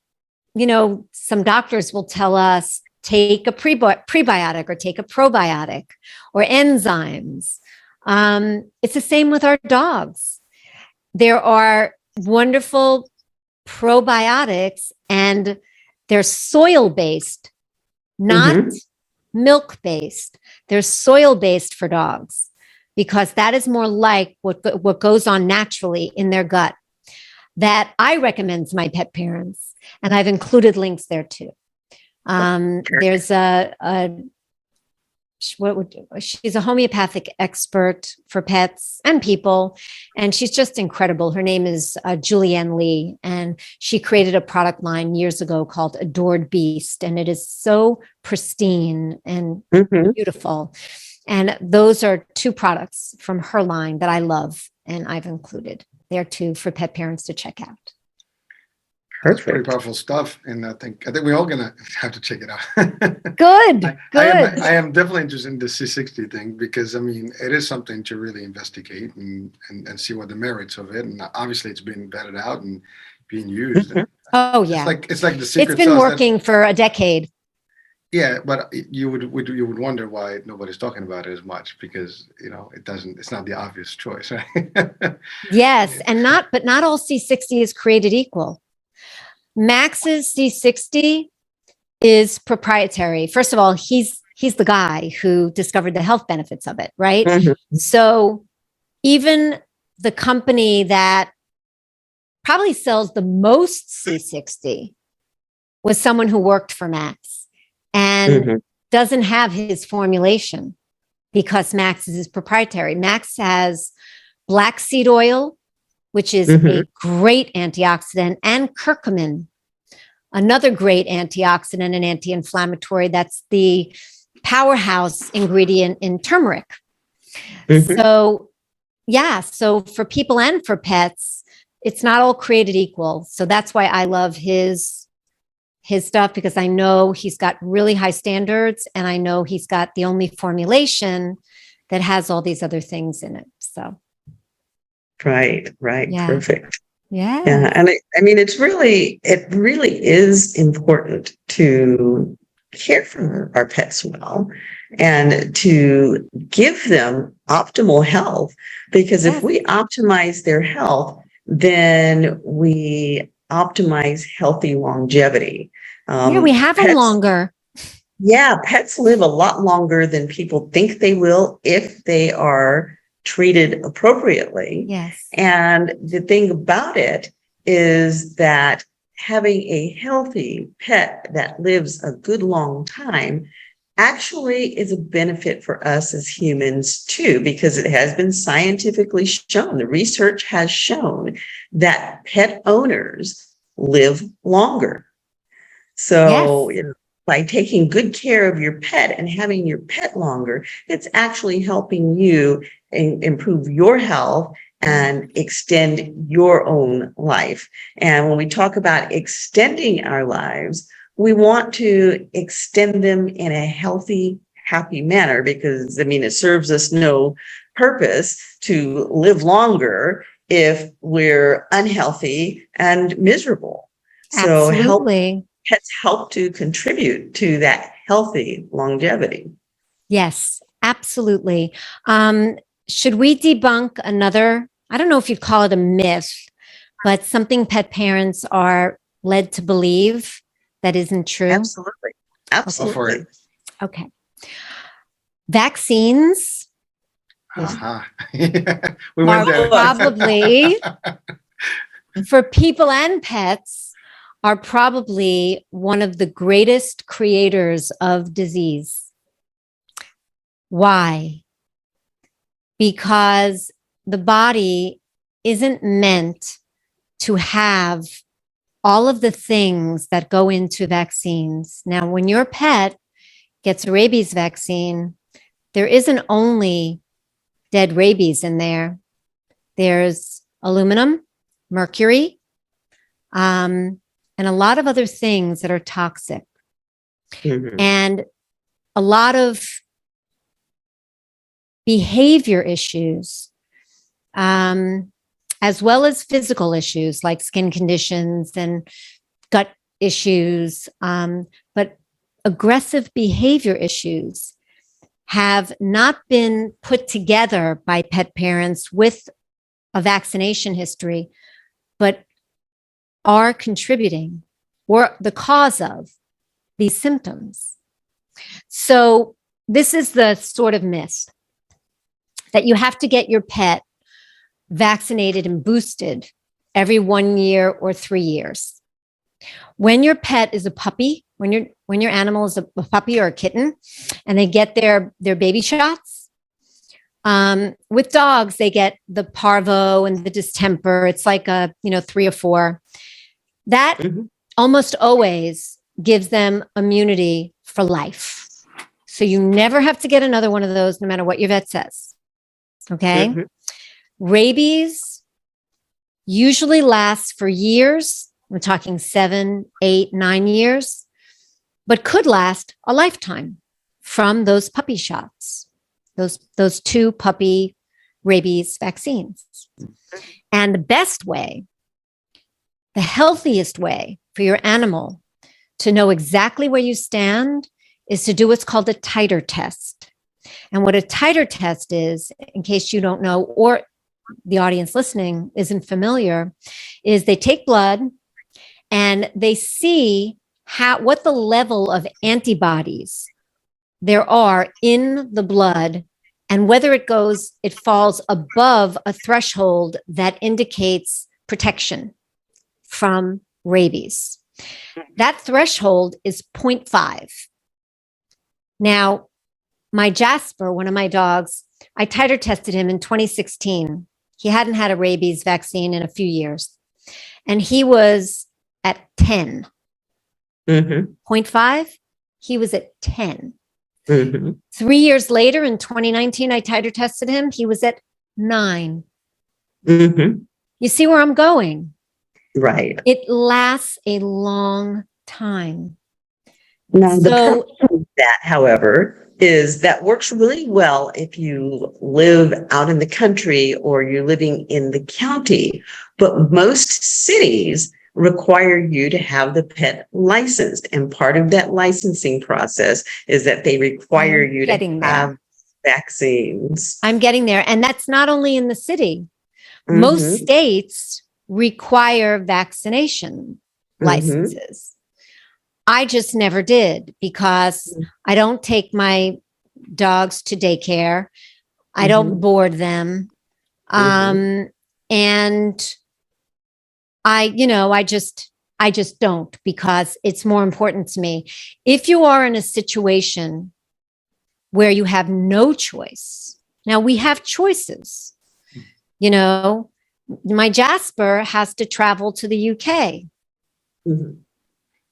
some doctors will tell us, take a prebiotic or take a probiotic or enzymes. It's the same with our dogs. There are wonderful probiotics, and they're soil-based, not milk-based. They're soil-based for dogs because that is more like what goes on naturally in their gut that I recommend to my pet parents. And I've included links there too. There's a she's a homeopathic expert for pets and people, and she's just incredible. Her name is Julianne Lee, and she created a product line years ago called Adored Beast, and it is so pristine and beautiful. And those are two products from her line that I love, and I've included there too for pet parents to check out. That's pretty powerful stuff, and I think we're all gonna have to check it out. Good. I am definitely interested in the C60 thing because I mean it is something to really investigate and see what the merits of it. And obviously, it's been vetted out and being used. Oh yeah, it's like the secret. It's been working for a decade. Yeah, but you would wonder why nobody's talking about it as much because it's not the obvious choice, right? Yes, and not all C60 is created equal. Max's C60 is proprietary. First of all, he's the guy who discovered the health benefits of it, right? So even the company that probably sells the most C60 was someone who worked for Max and doesn't have his formulation because Max is proprietary. Max has black seed oil, which is a great antioxidant, and curcumin, another great antioxidant and anti-inflammatory. That's the powerhouse ingredient in turmeric. So, yeah, so for people and for pets, it's not all created equal. So that's why I love his stuff, because I know he's got really high standards, and I know he's got the only formulation that has all these other things in it. So. Right. Yeah. Perfect. Yeah. And I mean, it really is important to care for our pets well and to give them optimal health, because if we optimize their health, then we optimize healthy longevity. We have them longer. Yeah, pets live a lot longer than people think they will if they are treated appropriately. Yes. And the thing about it is that having a healthy pet that lives a good long time actually is a benefit for us as humans too, because it has been scientifically shown. The research has shown that pet owners live longer. So, by taking good care of your pet and having your pet longer, it's actually helping you improve your health and extend your own life. And when we talk about extending our lives, we want to extend them in a healthy, happy manner, because, I mean, it serves us no purpose to live longer if we're unhealthy and miserable. Absolutely. So pets help to contribute to that healthy longevity. Yes, absolutely. Should we debunk another, I don't know if you'd call it a myth, but something pet parents are led to believe that isn't true? Absolutely. Okay. Vaccines we went there. Probably, for people and pets, are probably one of the greatest creators of disease. Why? Because the body isn't meant to have all of the things that go into vaccines. Now, when your pet gets a rabies vaccine, there isn't only dead rabies in there. There's aluminum, mercury, and a lot of other things that are toxic. And a lot of behavior issues, as well as physical issues like skin conditions and gut issues, but aggressive behavior issues have not been put together by pet parents with a vaccination history, but are contributing or the cause of these symptoms. So this is the sort of myth that you have to get your pet vaccinated and boosted every 1 year or 3 years. When your pet is a puppy when your animal is a puppy or a kitten and they get their baby shots. With dogs, they get the parvo and the distemper. It's like 3 or 4. That almost always gives them immunity for life. So you never have to get another one of those, no matter what your vet says. Okay. Rabies usually lasts for years. We're talking 7, 8, 9 years, but could last a lifetime from those puppy shots, those 2 puppy rabies vaccines. And the best way, the healthiest way for your animal to know exactly where you stand is to do what's called a titer test. And what a titer test is, in case you don't know, or the audience listening isn't familiar, is they take blood and they see what the level of antibodies there are in the blood and whether it falls above a threshold that indicates protection from rabies. That threshold is 0.5. Now, my Jasper, one of my dogs, I titer tested him in 2016. He hadn't had a rabies vaccine in a few years. And he was at 10. 0.5, he was at 10. 3 years later, in 2019, I titer tested him. He was at 9. You see where I'm going? Right. It lasts a long time. Now, the problem with that, however, is that works really well if you live out in the country or you're living in the county. But most cities require you to have the pet licensed. And part of that licensing process is that they require you to have vaccines. I'm getting there. And that's not only in the city. Most states require vaccination licenses. I just never did because I don't take my dogs to daycare. I don't board them. And I just don't, because it's more important to me. If you are in a situation where you have no choice, now we have choices, my Jasper has to travel to the UK.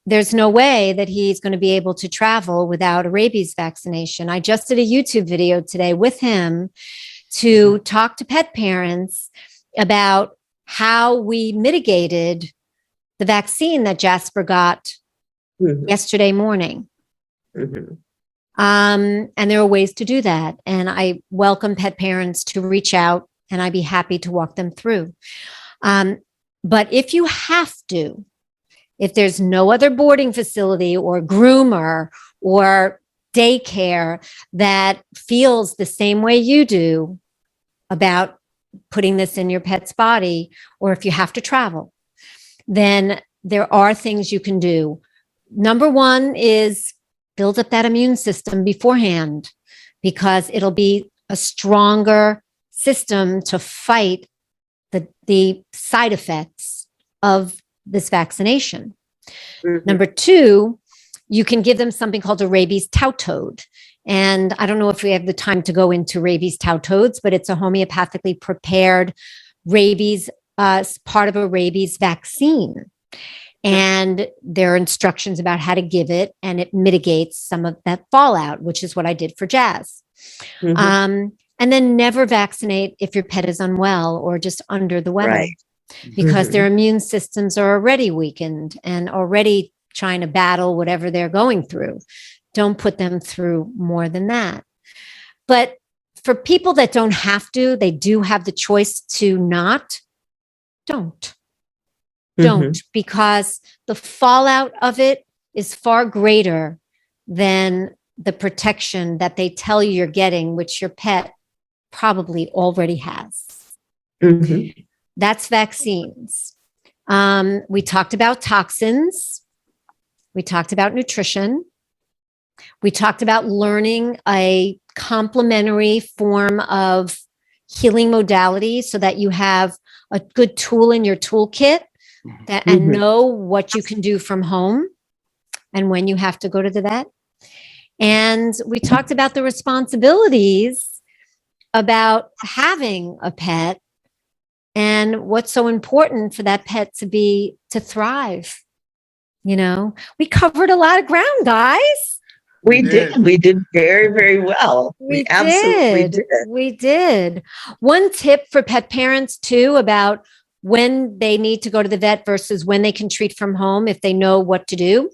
There's no way that he's going to be able to travel without a rabies vaccination. I just did a YouTube video today with him to talk to pet parents about how we mitigated the vaccine that Jasper got yesterday morning. And there are ways to do that. And I welcome pet parents to reach out, and I'd be happy to walk them through. But if you have to, if there's no other boarding facility or groomer or daycare that feels the same way you do about putting this in your pet's body, or if you have to travel, then there are things you can do. Number one is build up that immune system beforehand, because it'll be a stronger system to fight the side effects of this vaccination. Number two, you can give them something called a rabies tautode. And I don't know if we have the time to go into rabies tautodes, but it's a homeopathically prepared rabies, part of a rabies vaccine. And there are instructions about how to give it, and it mitigates some of that fallout, which is what I did for Jazz. And then never vaccinate if your pet is unwell or just under the weather, because their immune systems are already weakened and already trying to battle whatever they're going through. Don't put them through more than that. But for people that don't have to, they do have the choice to not, don't, because the fallout of it is far greater than the protection that they tell you you're getting, which your pet probably already has. That's vaccines. We talked about toxins. We talked about nutrition. We talked about learning a complementary form of healing modality so that you have a good tool in your toolkit and know what you can do from home and when you have to go to the vet. And we talked about the responsibilities about having a pet and what's so important for that pet to thrive. We covered a lot of ground, guys. We did. We did very, very well. We absolutely did. We did. One tip for pet parents too about when they need to go to the vet versus when they can treat from home if they know what to do.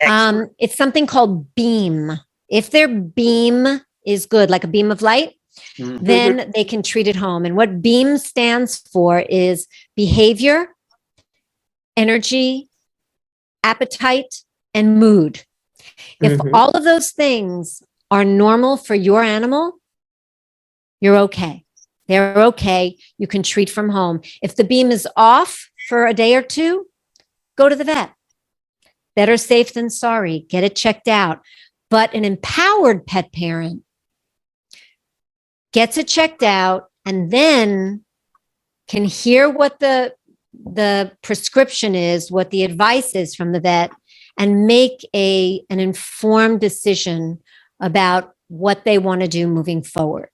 It's something called beam. If their beam is good, like a beam of light, then they can treat at home. And what beam stands for is behavior, energy, appetite, and mood. If all of those things are normal for your animal, you're okay. They're okay. You can treat from home. If the beam is off for a day or two, go to the vet. Better safe than sorry. Get it checked out. But an empowered pet parent gets it checked out and then can hear what the prescription is, what the advice is from the vet, and make an informed decision about what they want to do moving forward.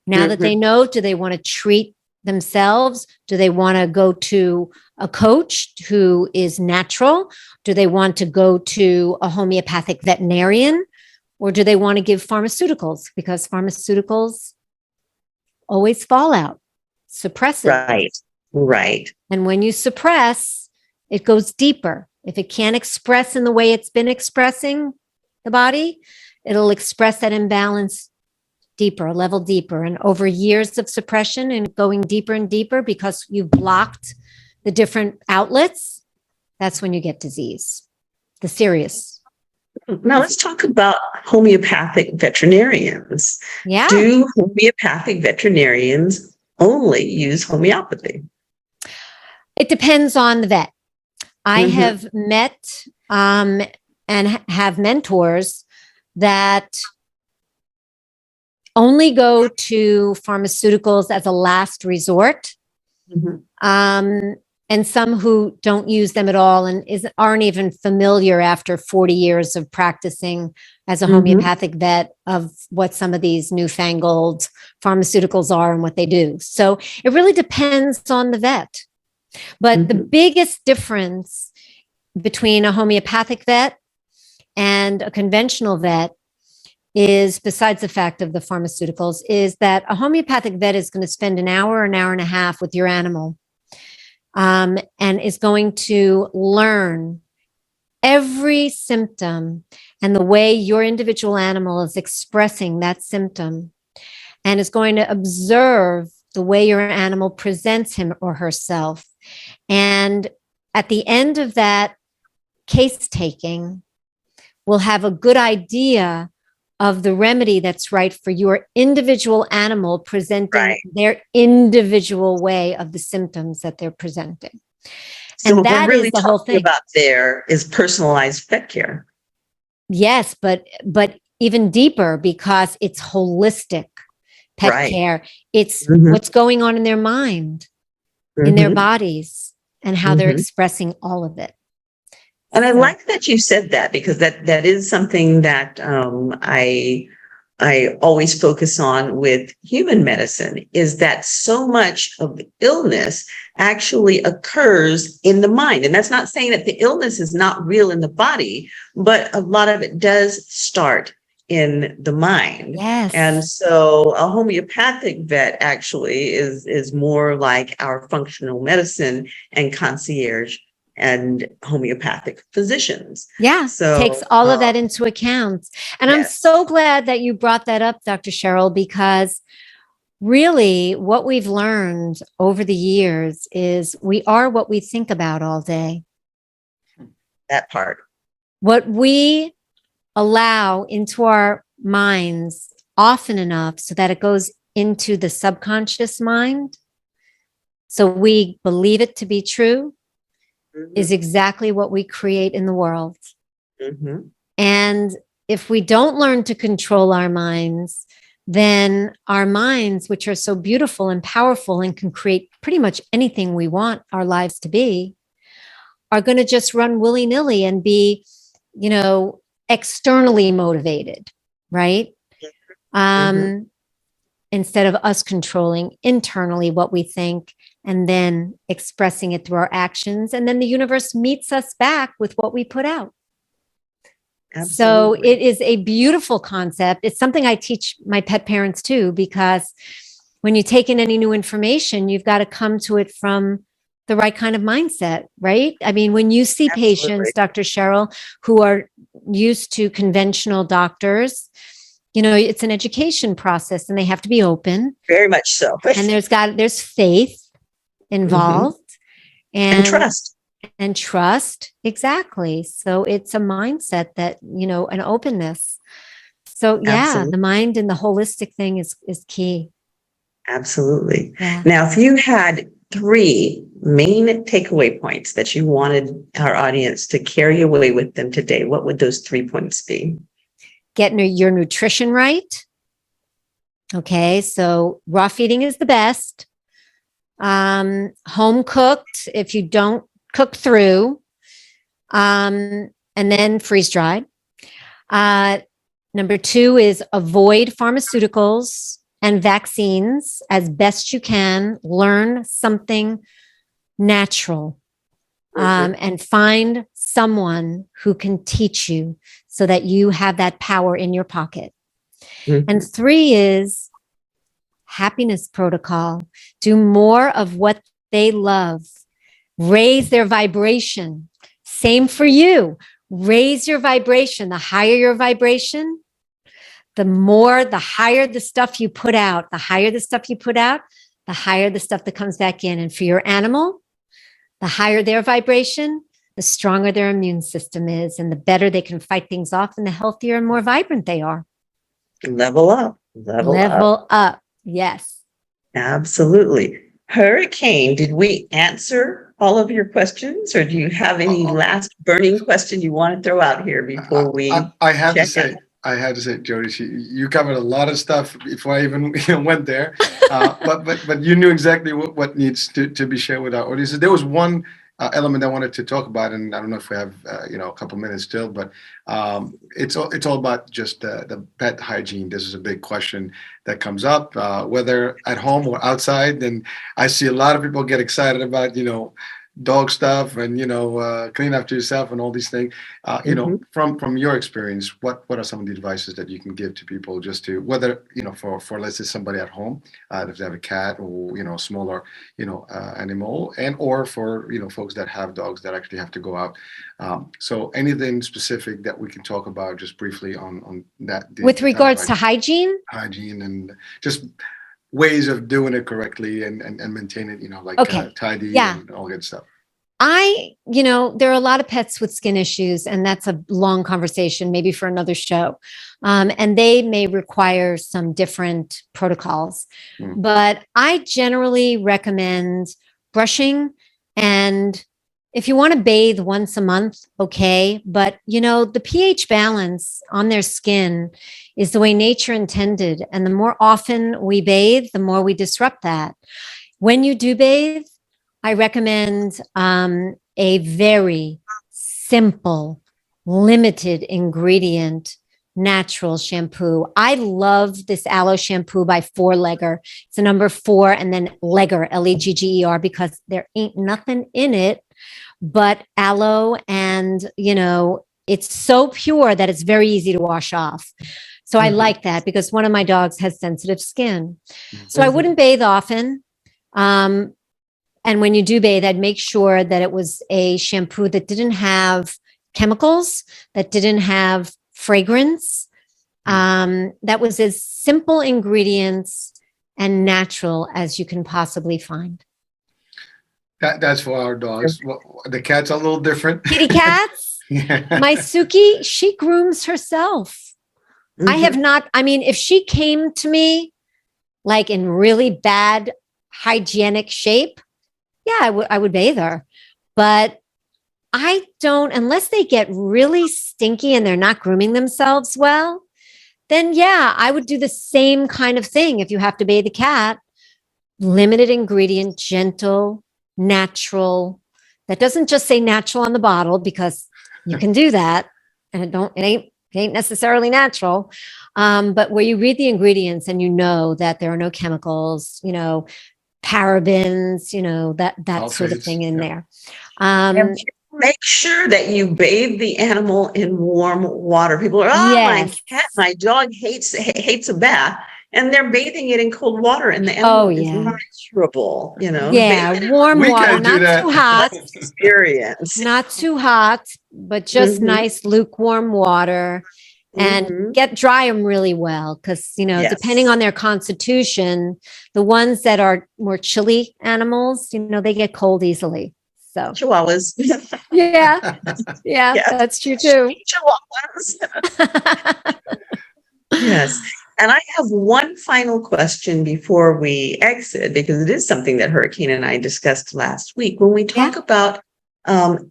Now that they know, do they want to treat themselves? Do they want to go to a coach who is natural? Do they want to go to a homeopathic veterinarian? Or do they want to give pharmaceuticals? Because pharmaceuticals always fall out, suppress it. Right. And when you suppress, it goes deeper. If it can't express in the way it's been expressing the body, it'll express that imbalance deeper, a level deeper. And over years of suppression and going deeper and deeper because you've blocked the different outlets, that's when you get disease, the serious. Now let's talk about homeopathic veterinarians. Yeah. Do homeopathic veterinarians only use homeopathy? It depends on the vet. I have met and have mentors that only go to pharmaceuticals as a last resort, and some who don't use them at all and aren't even familiar after 40 years of practicing as a homeopathic vet of what some of these newfangled pharmaceuticals are and what they do. So it really depends on the vet. But the biggest difference between a homeopathic vet and a conventional vet is, besides the fact of the pharmaceuticals, is that a homeopathic vet is going to spend an hour and a half with your animal, and is going to learn every symptom and the way your individual animal is expressing that symptom, and is going to observe the way your animal presents him or herself. And at the end of that case taking, we'll have a good idea of the remedy that's right for your individual animal presenting their individual way of the symptoms that they're presenting. So and that we're really is the whole thing about there is personalized vet care. Yes, but even deeper because it's holistic pet care. It's what's going on in their mind, in their bodies, and how they're expressing all of it. And I like that you said that, because that is something that I always focus on with human medicine, is that so much of the illness actually occurs in the mind. And that's not saying that the illness is not real in the body, but a lot of it does start in the mind. Yes. And so a homeopathic vet actually is more like our functional medicine and concierge and homeopathic physicians. Yeah, so takes all of that into account. And I'm so glad that you brought that up, Dr. Cheryl, because really what we've learned over the years is we are what we think about all day. That part. What we allow into our minds often enough so that it goes into the subconscious mind, so we believe it to be true, is exactly what we create in the world. And if we don't learn to control our minds, then our minds, which are so beautiful and powerful and can create pretty much anything we want our lives to be, are going to just run willy-nilly and be externally motivated, right? Instead of us controlling internally what we think and then expressing it through our actions. And then the universe meets us back with what we put out. Absolutely. So it is a beautiful concept. It's something I teach my pet parents too, because when you take in any new information, you've got to come to it from the right kind of mindset, right? I mean, when you see patients, Dr. Cheryl, who are used to conventional doctors, it's an education process and they have to be open. Very much so. And there's faith involved and trust. And trust. Exactly. So it's a mindset that, an openness. So yeah, Absolutely. the mind and the holistic thing is key. Absolutely. Yeah. Now, if you had 3 main takeaway points that you wanted our audience to carry away with them today, what would those 3 points be? Getting your nutrition right. Okay. So raw feeding is the best. Home cooked, if you don't cook through, and then freeze dried. Number 2 is avoid pharmaceuticals and vaccines as best you can. Learn something natural, and find someone who can teach you so that you have that power in your pocket. And 3 is happiness protocol. Do more of what they love. Raise their vibration. Same for you. Raise your vibration. The higher your vibration, the higher the stuff you put out. The higher the stuff you put out, the higher the stuff that comes back in. And for your animal, the higher their vibration, the stronger their immune system is, and the better they can fight things off, and the healthier and more vibrant they are. Level up. Level up. Yes. Absolutely. Hurricane, did we answer all of your questions, or do you have any last burning question you want to throw out here before we I have to say, Jody, you covered a lot of stuff before I even went there. But you knew exactly what needs to be shared with our audience. There was one element I wanted to talk about, and I don't know if we have a couple minutes still, but it's all about just the pet hygiene. This is a big question that comes up, whether at home or outside. And I see a lot of people get excited about dog stuff and clean after yourself and all these things. From your experience, what are some of the advices that you can give to people, just to whether for let's say somebody at home, if they have a cat or smaller animal, and or for folks that have dogs that actually have to go out. So anything specific that we can talk about just briefly on that with regards to hygiene Mm-hmm. and just ways of doing it correctly and maintain it, tidy and all good stuff. There are a lot of pets with skin issues, and that's a long conversation, maybe for another show. And they may require some different protocols, but I generally recommend brushing. And if you want to bathe once a month, okay. But the pH balance on their skin is the way nature intended. And the more often we bathe, the more we disrupt that. When you do bathe, I recommend a very simple, limited ingredient, natural shampoo. I love this aloe shampoo by 4Legger. It's a number 4 and then Legger, Legger, because there ain't nothing in it but aloe. And, it's so pure that it's very easy to wash off. So I like that because one of my dogs has sensitive skin. So I wouldn't bathe often. And when you do bathe, I'd make sure that it was a shampoo that didn't have chemicals, that didn't have fragrance, that was as simple ingredients and natural as you can possibly find. That's for our dogs. Well, the cats are a little different. Kitty cats? My Suki, she grooms herself. I have not, if she came to me like in really bad hygienic shape, yeah, I would bathe her. But I don't, unless they get really stinky and they're not grooming themselves well, then yeah, I would do the same kind of thing. If you have to bathe a cat, limited ingredient, gentle, natural. That doesn't just say natural on the bottle, because you can do that. and it ain't necessarily natural. But where you read the ingredients and you know that there are no chemicals, parabens, that sort of Sulfates, thing in yeah. there. And make sure that you bathe the animal in warm water. People are, oh, Yes. my dog hates a bath, and they're bathing it in cold water, and the Oh, animal is yeah. miserable. Yeah, Bathe it in warm We water, can't do not that. too hot, experience. not too hot, but just Mhm. nice lukewarm water, and Mhm. dry them really well. Because, depending Yes. on their constitution, the ones that are more chilly animals, they get cold easily. So, Chihuahuas. yeah, yeah, Yes. that's true too. Chihuahuas. Yes. And I have one final question before we exit, because it is something that Hurricane and I discussed last week. When we Yeah. talk about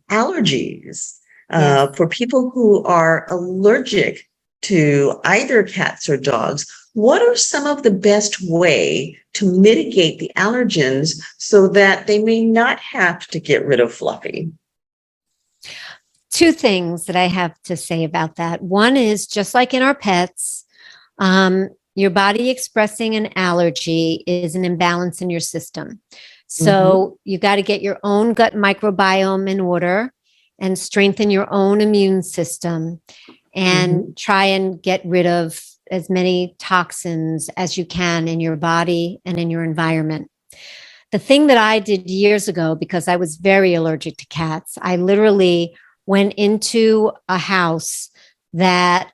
allergies, Yes. for people who are allergic to either cats or dogs, what are some of the best way to mitigate the allergens so that they may not have to get rid of Fluffy? Two things that I have to say about that. One is, just like in our pets, your body expressing an allergy is an imbalance in your system. So you got to get your own gut microbiome in order and strengthen your own immune system and try and get rid of as many toxins as you can in your body and in your environment. The thing that I did years ago, because I was very allergic to cats, I literally went into a house that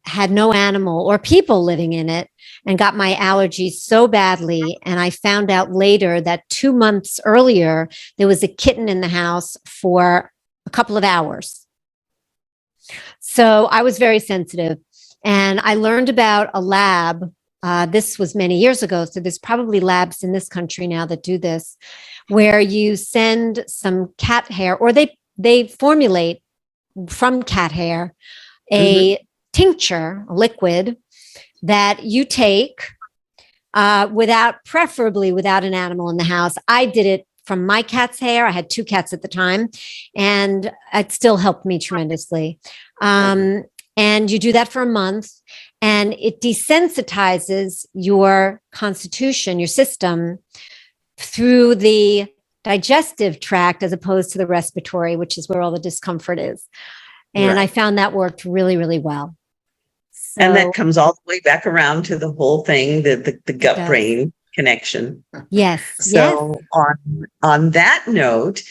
had no animal or people living in it and got my allergies so badly. And I found out later that 2 months earlier, there was a kitten in the house for a couple of hours. So I was very sensitive. And I learned about a lab. This was many years ago. So there's probably labs in this country now that do this, where you send some cat hair, or they formulate from cat hair a tincture, a liquid that you take preferably without an animal in the house. I did it from my cat's hair. I had 2 cats at the time, and it still helped me tremendously. And you do that for a month, and it desensitizes your constitution, your system, through the digestive tract as opposed to the respiratory, which is where all the discomfort is. And I found that worked really, really well. So, and that comes all the way back around to the whole thing, the gut brain connection. Yes. So on that note,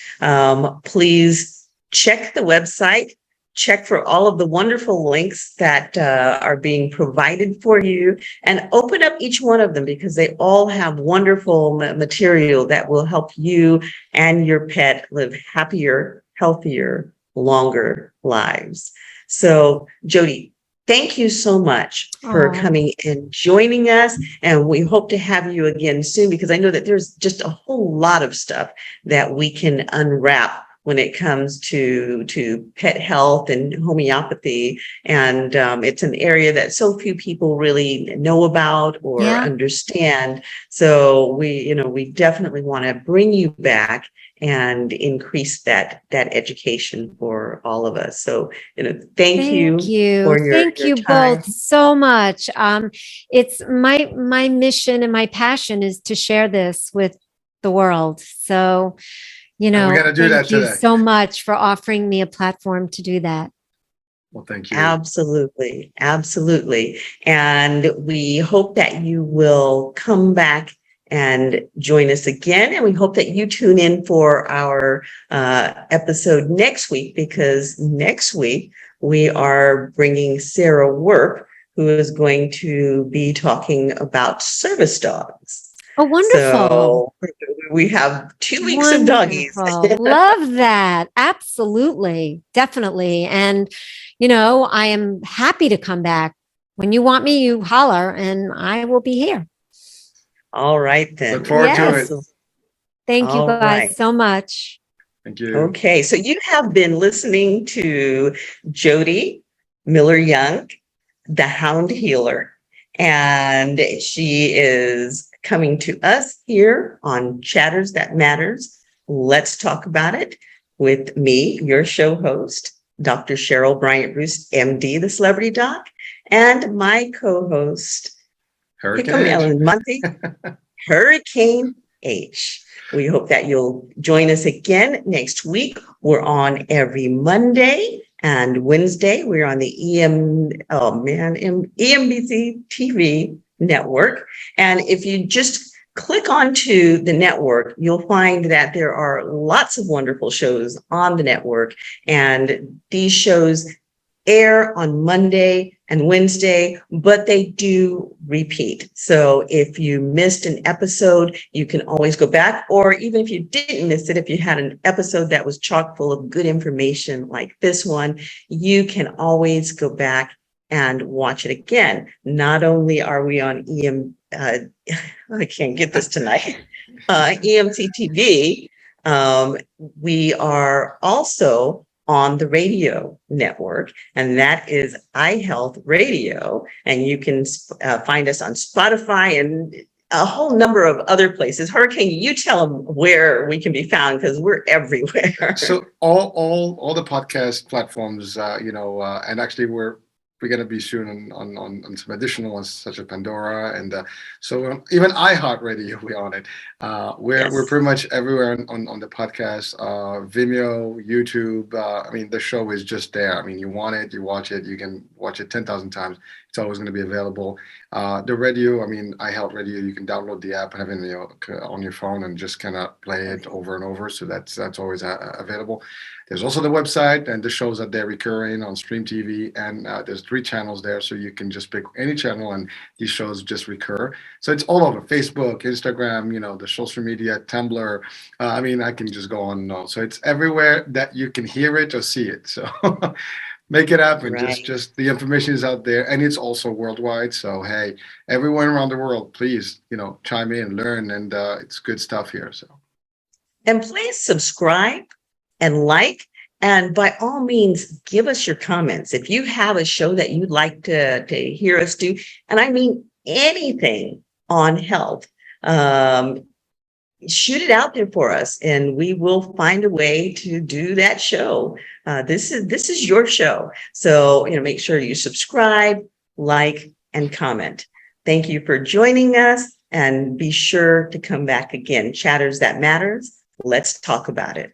please check the website, check for all of the wonderful links that are being provided for you, and open up each one of them, because they all have wonderful material that will help you and your pet live happier, healthier, longer lives. So, Jody, thank you so much for coming and joining us. And we hope to have you again soon, because I know that there's just a whole lot of stuff that we can unwrap when it comes to pet health and homeopathy. And it's an area that so few people really know about or understand. So we definitely want to bring you back and increase that time for all of us. So, thank you for thank your you time. both so much. It's my mission and my passion is to share this with the world. So, we're going to do that thank you today. so much for offering me a platform to do that. Well, thank you. Absolutely. Absolutely. And we hope that you will come back and join us again. And we hope that you tune in for our episode next week, because next week we are bringing Sarah Work, who is going to be talking about service dogs. Oh, wonderful. So we have 2 weeks of doggies. Love that. Absolutely. Definitely. And, I am happy to come back. When you want me, you holler and I will be here. All right, then. Look forward to it. Thank you guys so much. Thank you. Okay, so you have been listening to Jody Miller-Young, the Hound Healer, and she is coming to us here on Chatters That Matters. Let's talk about it with me, your show host, Dr. Cheryl Bryant Bruce, MD, the Celebrity Doc, and my co-host, Hickam Hurricane. Ellen Monty, Hurricane H. We hope that you'll join us again next week. We're on every Monday and Wednesday. We're on the EMBC TV network. And if you just click onto the network, you'll find that there are lots of wonderful shows on the network. And these shows air on Monday and Wednesday, but they do repeat. So if you missed an episode, you can always go back, or even if you didn't miss it, if you had an episode that was chock full of good information like this one, you can always go back and watch it again. Not only are we on I can't get this tonight, EMC TV, we are also on the radio network, and that is iHealth Radio. And you can find us on Spotify and a whole number of other places. Hurricane, you tell them where we can be found, because we're everywhere. So all the podcast platforms, and actually we're going to be soon on some additional ones such as Pandora, and so even iHeartRadio, we're on it. We're pretty much everywhere on the podcast, Vimeo, YouTube. I mean, the show is just there. I mean, you want it, you watch it, you can watch it 10,000 times. It's always going to be available. The radio, I mean, iHeartRadio, you can download the app and have it on your phone and just kind of play it over and over. So that's always available. There's also the website, and the shows are there recurring on Stream TV, and there's 3 channels there, so you can just pick any channel and these shows just recur. So it's all over Facebook, Instagram, the social media, Tumblr. I mean, I can just go on and on. So it's everywhere that you can hear it or see it. So make it happen. Right. Just the information is out there, and it's also worldwide. So hey, everyone around the world, please, chime in, learn, and it's good stuff here. So, and please subscribe and like, and by all means, give us your comments. If you have a show that you'd like to hear us do, and I mean anything on health, shoot it out there for us, and we will find a way to do that show. This is your show. So, make sure you subscribe, like, and comment. Thank you for joining us, and be sure to come back again. Chatters That Matters. Let's talk about it.